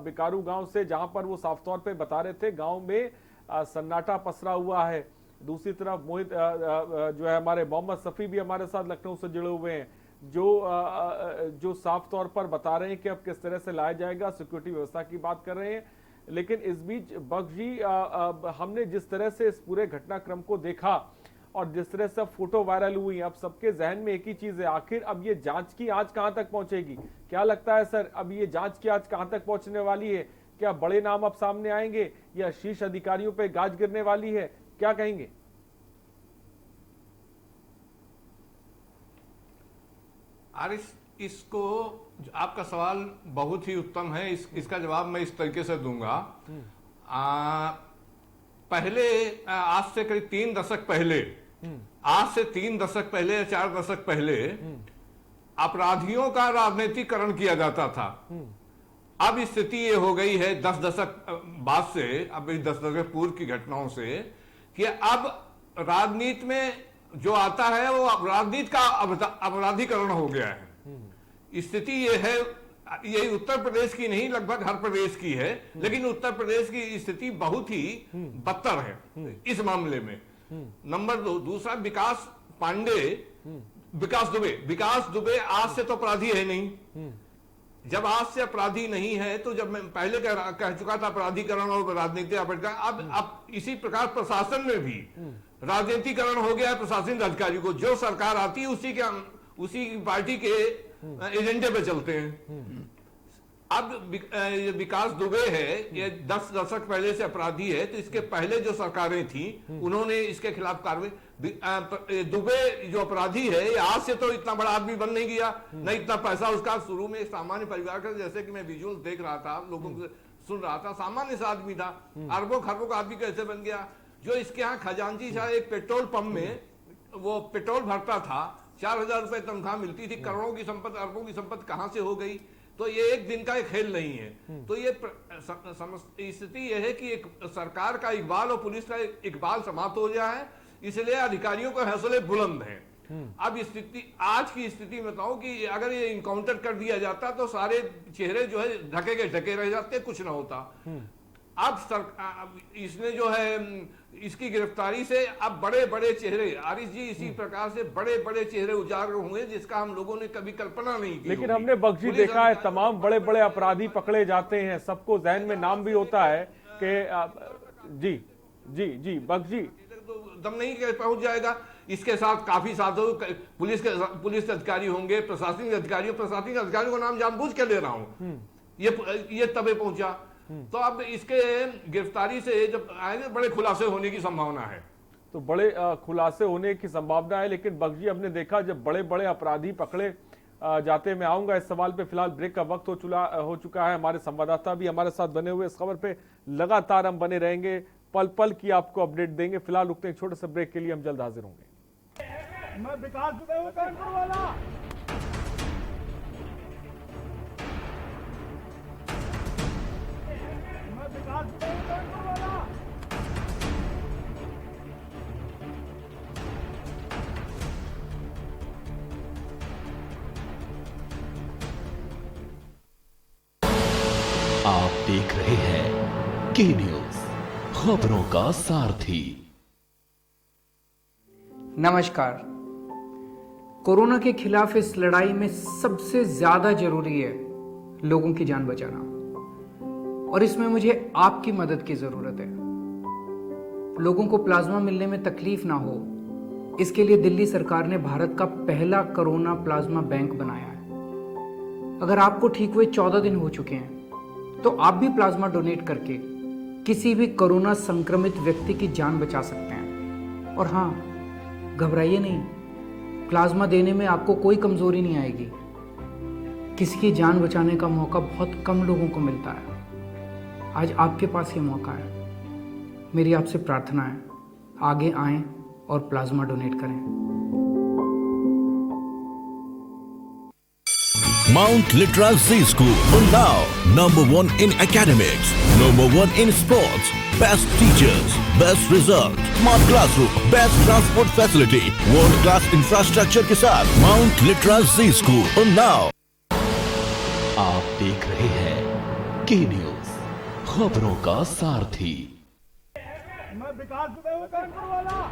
बिकारू गांव से, जहां पर वो साफ तौर पे बता रहे थे गांव में सन्नाटा पसरा हुआ है। दूसरी तरफ मोहित जो है हमारे मोहम्मद सफी भी हमारे साथ लखनऊ से जुड़े हुए हैं, जो साफ तौर पर बता रहे हैं कि अब किस तरह से लाया जाएगा, सिक्योरिटी व्यवस्था की बात कर रहे हैं। लेकिन इस बीच बख्श जी, हमने जिस तरह से इस पूरे घटनाक्रम को देखा और जिस तरह से फोटो वायरल हुई, अब सबके जहन में एक ही चीज है, आखिर अब ये जांच की आंच कहां तक पहुंचेगी? क्या लगता है सर, अब ये जांच की आंच कहां तक पहुंचने वाली है? क्या बड़े नाम अब सामने आएंगे या शीर्ष अधिकारियों पे गाज गिरने वाली है? क्या कहेंगे? आरिस, इसको आपका सवाल बहुत ही उत्तम है। इसका जवाब मैं इस तरीके से दूंगा। पहले आज से करीब 3 दशक पहले, आज से 3 दशक पहले या 4 दशक पहले अपराधियों का राजनीतिकरण किया जाता था। अब स्थिति ये हो गई है 10 दशक बाद से, अब इस 10 दशक पूर्व की घटनाओं से, कि अब राजनीति में जो आता है वो राजनीति का अपराधीकरण हो गया है। स्थिति ये है, ये उत्तर प्रदेश की नहीं, लगभग हर प्रदेश की है, लेकिन उत्तर प्रदेश की स्थिति बहुत ही बदतर है इस मामले में। नंबर 2, दूसरा विकास दुबे आज से तो अपराधी है नहीं। जब आज से अपराधी नहीं है तो जब मैं पहले कह चुका था अपराधीकरण और राजनीतिक अपराध, अब इसी प्रकार प्रशासन में भी राजनीतिकरण हो गया है। प्रशासनिक अधिकारी को जो सरकार आती है उसी पार्टी के एजेंडे पे चलते हैं। अब विकास दुबे है, ये 10 दशक पहले से अपराधी है, तो इसके पहले जो सरकारें थी उन्होंने इसके खिलाफ कार्रवाई। दुबे जो अपराधी है, ये आज से तो इतना बड़ा आदमी बन नहीं गया, न इतना पैसा उसका। शुरू में एक सामान्य परिवार का, जैसे कि मैं विजुअल देख रहा था, लोगों को सुन रहा था, सामान्य सा आदमी था, अरबों खरबों का आदमी कैसे बन गया। जो इसके यहाँ खजांची था, एक पेट्रोल पंप में वो पेट्रोल भरता था, 4000 रुपए तनख्वाह मिलती थी, करोड़ों की संपत्ति, अरबों की संपत्ति कहां से हो गई। तो ये एक दिन का एक खेल नहीं है। तो ये स्थिति यह है कि एक सरकार का इकबाल और पुलिस का इकबाल समाप्त हो गया है, इसलिए अधिकारियों के हौसले बुलंद हैं। अब स्थिति, आज की स्थिति में बताऊं कि अगर ये इनकाउंटर कर दिया जाता तो सारे चेहरे जो है ढके के ढके रह जाते, कुछ ना होता। अब इसने जो है, इसकी गिरफ्तारी से अब बड़े बड़े चेहरे, आरिफ जी, इसी प्रकार से बड़े बड़े चेहरे उजागर होंगे जिसका हम लोगों ने कभी कल्पना नहीं की। लेकिन हमने बख्शी देखा है, तमाम बड़े बड़े अपराधी पकड़े जाते हैं, सबको जहन में नाम भी होता है कि जी जी जी बख्श जी, दम नहीं के पहुंच जाएगा। इसके साथ काफी साथों पुलिस अधिकारी होंगे, प्रशासनिक अधिकारियों का नाम जानबूझ के ले रहा हूं, ये तबे पहुंचा। तो अब इसके गिरफ्तारी से जब आएंगे बड़े खुलासे होने की संभावना है। तो बड़े खुलासे होने की संभावना है, लेकिन बख्श जी हमने देखा जब बड़े बड़े अपराधी पकड़े जाते, मैं आऊंगा इस सवाल पे, फिलहाल ब्रेक का वक्त हो चुका है। हमारे संवाददाता भी हमारे साथ बने हुए, इस खबर पे लगातार हम बने रहेंगे, पल पल की आपको अपडेट देंगे। फिलहाल रुकते हैं एक छोटे से ब्रेक के लिए, हम जल्द हाजिर होंगे। मैं विकास दुबे हूं, कानपुर वाला। मैं विकास दुबे हूं, कानपुर वाला। आप देख रहे हैं के न्यूज, खबरों का सारथी। नमस्कार। कोरोना के खिलाफ इस लड़ाई में सबसे ज्यादा जरूरी है लोगों की जान बचाना, और इसमें मुझे आपकी मदद की जरूरत है। लोगों को प्लाज्मा मिलने में तकलीफ ना हो, इसके लिए दिल्ली सरकार ने भारत का पहला कोरोना प्लाज्मा बैंक बनाया है। अगर आपको ठीक हुए 14 दिन हो चुके हैं तो आप भी प्लाज्मा डोनेट करके किसी भी कोरोना संक्रमित व्यक्ति की जान बचा सकते हैं। और हाँ, घबराइए नहीं, प्लाज्मा देने में आपको कोई कमजोरी नहीं आएगी। किसी की जान बचाने का मौका बहुत कम लोगों को मिलता है। आज आपके पास ये मौका है। मेरी आपसे प्रार्थना है, आगे आएं और प्लाज्मा डोनेट करें। Mount Litra Z School, Unnao, #1 in academics, #1 in sports, best teachers, best result, smart classroom, best transport facility, world class infrastructure के साथ Mount Litra Z School, Unnao। आप देख रहे हैं के न्यूज, खबरों का सारथी। मैं विकास दुबे हूं, कानपुर वाला।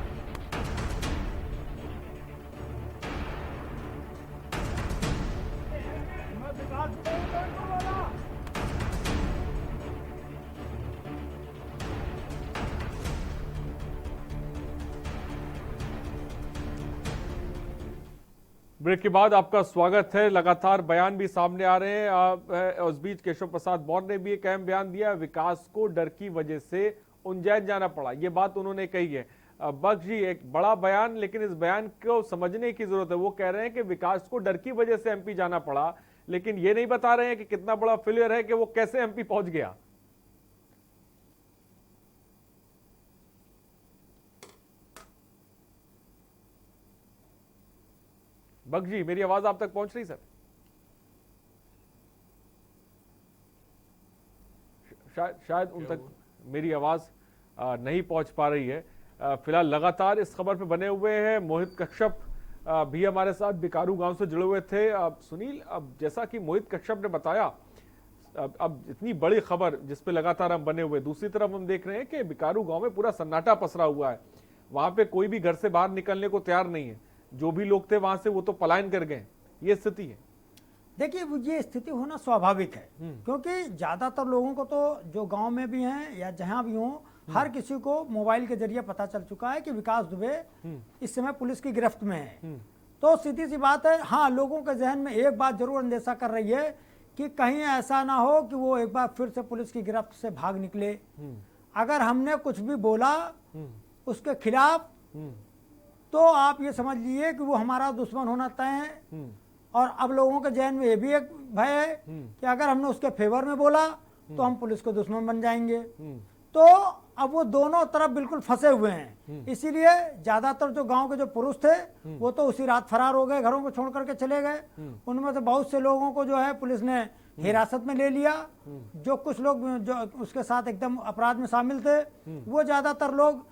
ब्रेक के बाद आपका स्वागत है। लगातार बयान भी सामने आ रहे हैं। उस बीच केशव प्रसाद मौर्य ने भी एक अहम बयान दिया, विकास को डर की वजह से उज्जैन जाना पड़ा, ये बात उन्होंने कही है। बख्श जी, एक बड़ा बयान, लेकिन इस बयान को समझने की जरूरत है। वो कह रहे हैं कि विकास को डर की वजह से एमपी जाना पड़ा, लेकिन ये नहीं बता रहे हैं कि कितना बड़ा फेलियर है कि वो कैसे एमपी पहुंच गया। बख्श जी, मेरी आवाज आप तक पहुंच रही सर? शायद उन तक मेरी आवाज नहीं पहुंच पा रही है। फिलहाल लगातार इस खबर पे बने हुए हैं। मोहित कश्यप भी हमारे साथ बिकारू गांव से जुड़े हुए थे। सुनील, अब जैसा कि मोहित कश्यप ने बताया, अब इतनी बड़ी खबर जिस पे लगातार हम बने हुए, दूसरी तरफ हम देख रहे हैं कि बिकारू गांव में पूरा सन्नाटा पसरा हुआ है। वहां पे कोई भी घर से बाहर निकलने को तैयार नहीं है। जो भी लोग थे वहां से वो तो पलायन कर गए। ये स्थिति है। देखिए, ये स्थिति होना स्वाभाविक है, क्योंकि ज्यादातर लोगों को तो जो गांव में भी हैं या जहां भी हों, हर किसी को मोबाइल के जरिए पता चल चुका है कि विकास दुबे इस समय पुलिस की गिरफ्त में है। तो सीधी सी बात है, हाँ, लोगों के जहन में एक बात जरूर अंदेशा कर रही है कि कहीं ऐसा ना हो कि वो एक बार फिर से पुलिस की गिरफ्त से भाग निकले। अगर हमने कुछ भी बोला उसके खिलाफ, तो आप ये समझ लीजिए कि वो हमारा दुश्मन होना तय है। और अब लोगों के जहन में ये भी एक भय है कि अगर हमने उसके फेवर में बोला तो हम पुलिस को दुश्मन बन जाएंगे। तो अब वो दोनों तरफ बिल्कुल फंसे हुए हैं। इसीलिए ज्यादातर जो गांव के जो पुरुष थे वो तो उसी रात फरार हो गए, घरों को छोड़ करके चले गए। उनमें से बहुत से लोगों को जो है पुलिस ने हिरासत में ले लिया। जो कुछ लोग जो उसके साथ एकदम अपराध में शामिल थे, वो ज्यादातर लोग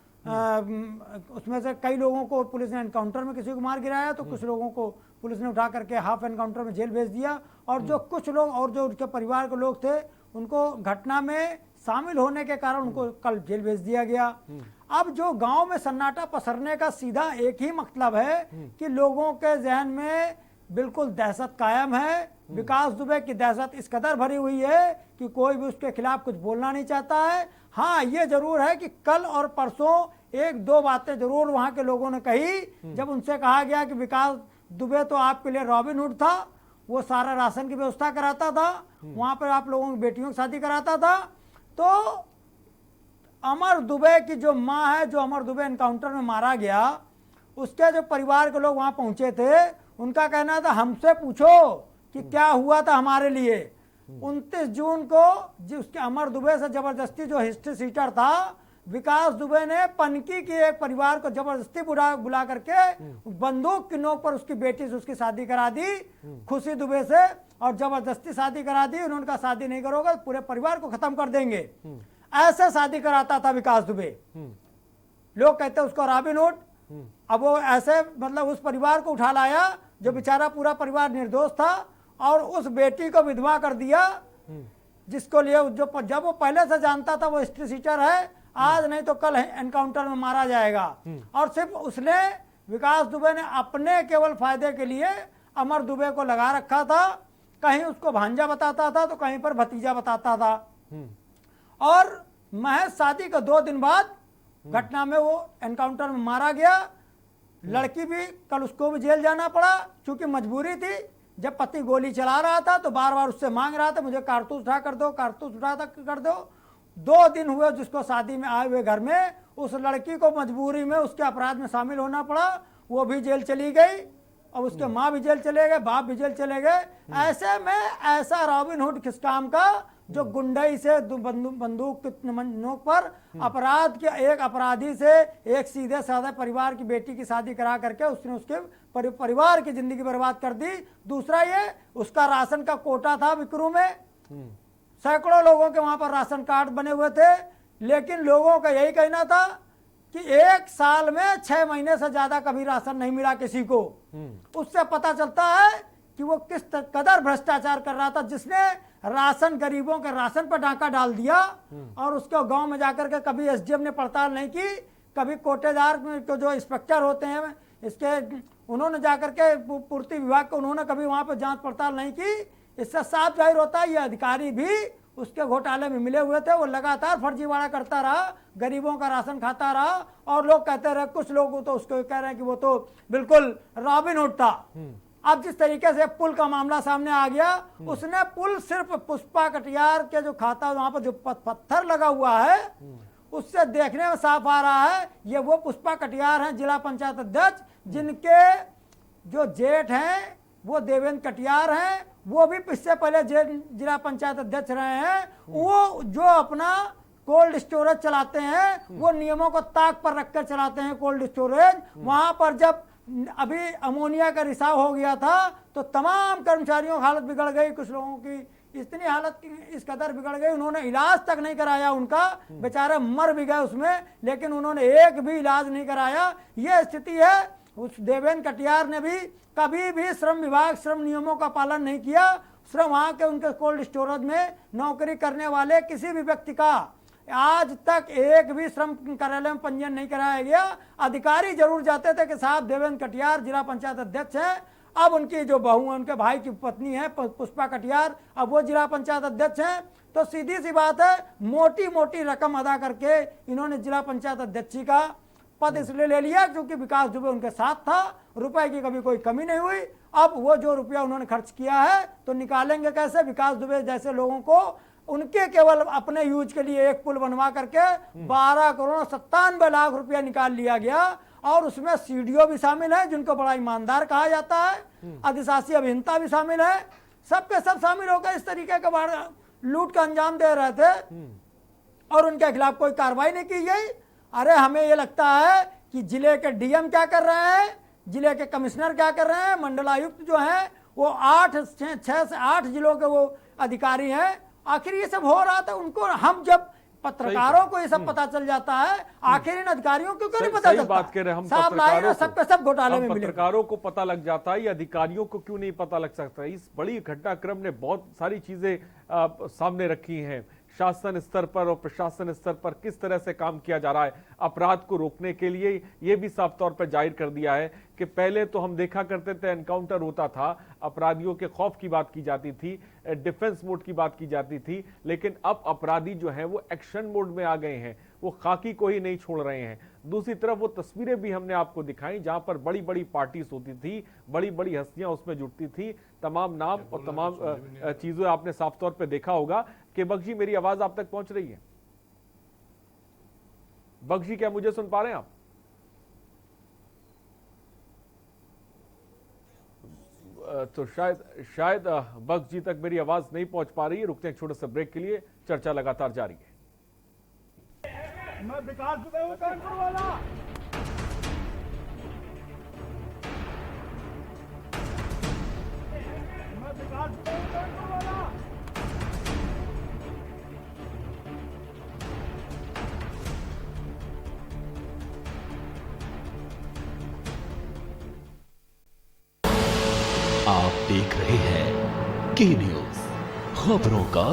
उसमें से कई लोगों को पुलिस ने एनकाउंटर में किसी को मार गिराया, तो कुछ लोगों को पुलिस ने उठा करके हाफ एनकाउंटर में जेल भेज दिया। और जो कुछ लोग और जो उनके परिवार के लोग थे, उनको घटना में शामिल होने के कारण उनको कल जेल भेज दिया गया। अब जो गांव में सन्नाटा पसरने का सीधा एक ही मतलब है कि लोगों के जहन में बिल्कुल दहशत कायम है विकास दुबे की दहशत इस कदर भरी हुई है कि कोई भी उसके खिलाफ कुछ बोलना नहीं चाहता है। हाँ, ये जरूर है कि कल और परसों एक दो बातें जरूर वहां के लोगों ने कही। जब उनसे कहा गया कि विकास दुबे तो आपके लिए रॉबिन हुड था, वो सारा राशन की व्यवस्था कराता था, वहां पर आप लोगों की बेटियों की शादी कराता था, तो अमर दुबे की जो माँ है, जो अमर दुबे एनकाउंटर में मारा गया, उसके जो परिवार के लोग वहां पहुंचे थे, उनका कहना था हमसे पूछो कि क्या हुआ था हमारे लिए। 29 जून को जिसके अमर दुबे से जबरदस्ती जो हिस्ट्री सीटर था, विकास दुबे ने पनकी के एक परिवार को जबरदस्ती बुला करके बंदूक की नोक पर उसकी बेटी से उसकी शादी करा दी, खुशी दुबे से, और जबरदस्ती शादी करा दी। उन्होंने कहा शादी नहीं करोगे पूरे परिवार को खत्म कर देंगे। ऐसे शादी कराता था विकास दुबे। लोग कहते हैं उसको रॉबिन हुड। अब वो ऐसे मतलब उस परिवार को उठा लाया जो बेचारा पूरा परिवार निर्दोष था, और उस बेटी को विधवा कर दिया, जिसको लिए जो जब वो पहले से जानता था वो हिस्ट्री सीटर है, आज नहीं तो कल एनकाउंटर में मारा जाएगा। और सिर्फ उसने, विकास दुबे ने अपने केवल फायदे के लिए अमर दुबे को लगा रखा था। कहीं उसको भांजा बताता था तो कहीं पर भतीजा बताता था। और महज शादी के 2 दिन बाद घटना में वो एनकाउंटर में मारा गया। लड़की भी कल उसको भी जेल जाना पड़ा, क्योंकि मजबूरी थी। जब पति गोली चला रहा था तो बार बार उससे मांग रहा था मुझे कारतूस उठा कर दो, कारतूस उठा कर दो। 2 दिन हुए जिसको शादी में आए हुए घर में, उस लड़की को मजबूरी में उसके अपराध में शामिल होना पड़ा। वो भी जेल चली गई, और उसके माँ भी जेल चले गए, बाप भी जेल चले गए। ऐसे में ऐसा रॉबिन हुड किस काम का, जो गुंडई से बंदूक की नोक पर अपराध के एक अपराधी से एक सीधे साधे परिवार की बेटी की शादी करा करके उसने उसके परिवार की जिंदगी बर्बाद कर दी। दूसरा ये, उसका राशन का कोटा था विक्रू में, सैकड़ों लोगों के वहां पर राशन कार्ड बने हुए थे, लेकिन लोगों का यही कहना था कि 1 साल में 6 महीने से ज्यादा कभी राशन नहीं मिला किसी को। उससे पता चलता है कि वो किस कदर भ्रष्टाचार कर रहा था, जिसने राशन, गरीबों के राशन पर डाका डाल दिया, और उसको गांव में जाकर के कभी एसडीएम ने पड़ताल नहीं की, कभी कोटेदार को जो इंस्पेक्टर होते हैं इसके, उन्होंने जाकर के पूर्ति विभाग को उन्होंने कभी वहां पर जांच पड़ताल नहीं की। इससे साफ जाहिर होता है ये अधिकारी भी उसके घोटाले में मिले हुए थे। वो लगातार फर्जीवाड़ा करता रहा, गरीबों का राशन खाता रहा, और लोग कहते रहे, कुछ लोग तो उसको कह रहे हैं कि वो तो बिल्कुल रॉबिन हुड था। अब जिस तरीके से पुल का मामला सामने आ गया, उसने पुल सिर्फ पुष्पा कटियार के जो खाता वहां पर जो पत्थर लगा हुआ है, उससे देखने में साफ आ रहा है ये वो पुष्पा कटियार हैं, जिला पंचायत अध्यक्ष, जिनके जो जेठ हैं वो देवेंद्र कटियार हैं। वो भी इससे पहले जिला पंचायत अध्यक्ष रहे हैं। वो जो अपना कोल्ड स्टोरेज चलाते हैं, वो नियमों को ताक पर रखकर चलाते हैं कोल्ड स्टोरेज। वहां पर जब अभी अमोनिया का रिसाव हो गया था तो तमाम कर्मचारियों की हालत बिगड़ गई। कुछ लोगों की इतनी हालत इस कदर बिगड़ गई, उन्होंने इलाज तक नहीं कराया उनका, बेचारे मर भी गए उसमें, लेकिन उन्होंने एक भी इलाज नहीं कराया। यह स्थिति है। उस देवेंद्र कटियार ने भी कभी भी श्रम विभाग, श्रम नियमों का पालन नहीं किया। श्रम वहां के उनके कोल्ड स्टोरेज में नौकरी करने वाले किसी भी व्यक्ति का आज तक एक भी श्रम कार्यालय में पंजीयन नहीं कराया गया। अधिकारी जरूर जाते थे कि साहब देवेंद्र कटियार जिला पंचायत अध्यक्ष हैं, अब उनकी जो बहू है, उनके भाई की पत्नी है पुष्पा कटियार, अब वो जिला पंचायत अध्यक्ष हैं। तो सीधी सी बात है, मोटी मोटी रकम अदा करके इन्होंने जिला पंचायत अध्यक्ष का पद इसलिए ले लिया क्योंकि विकास दुबे उनके साथ था, रुपए की कभी कोई कमी नहीं हुई। अब वो जो रुपया उन्होंने खर्च किया है तो निकालेंगे कैसे? विकास दुबे जैसे लोगों को उनके केवल अपने यूज के लिए एक पुल बनवा करके 12 करोड़ 97 लाख रुपया निकाल लिया गया, और उसमें सीडीओ भी शामिल है जिनको बड़ा ईमानदार कहा जाता है, अधिशासी अभियंता भी शामिल है, सबके सब शामिल होकर इस तरीके का लूट का अंजाम दे रहे थे और उनके खिलाफ कोई कार्रवाई नहीं की गई। अरे हमें ये लगता है कि जिले के डीएम क्या कर रहे हैं, जिले के कमिश्नर क्या कर रहे हैं, मंडलायुक्त जो हैं वो 6 से 8 जिलों के वो अधिकारी हैं। आखिर ये सब हो रहा था उनको, हम जब पत्रकारों को ये सब पता चल जाता है, आखिर इन अधिकारियों को क्यों नहीं पता चलता? बात कह रहे हैं हम, सब घोटाले में पत्रकारों को पता लग जाता है, ये अधिकारियों को क्यों नहीं पता लग सकता? इस बड़ी घटनाक्रम ने बहुत सारी चीजें सामने रखी हैं। शासन स्तर पर और प्रशासन स्तर पर किस तरह से काम किया जा रहा है अपराध को रोकने के लिए, ये भी साफ तौर पर जाहिर कर दिया है कि पहले तो हम देखा करते थे एनकाउंटर होता था, अपराधियों के खौफ की बात की जाती थी, डिफेंस मोड की बात की जाती थी, लेकिन अब अपराधी जो हैं वो एक्शन मोड में आ गए हैं, वो खाकी को ही नहीं छोड़ रहे हैं। दूसरी तरफ वो तस्वीरें भी हमने आपको दिखाई जहां पर बड़ी बड़ी पार्टीज होती थी, बड़ी बड़ी हस्तियां उसमें जुटती थी, तमाम नाम और तमाम चीजें आपने साफ तौर पे देखा होगा। कि बख्श जी, मेरी आवाज आप तक पहुंच रही है? बख्श जी, क्या मुझे सुन पा रहे हैं आप? तो शायद बख्श जी तक मेरी आवाज नहीं पहुंच पा रही है। रुकते हैं छोटे से ब्रेक के लिए, चर्चा लगातार जारी है। मैं विकास दुबे हूं, कानपुर वाला। मैं विकास दुबे हूं, कानपुर वाला। आप देख रहे हैं के न्यूज, खबरों का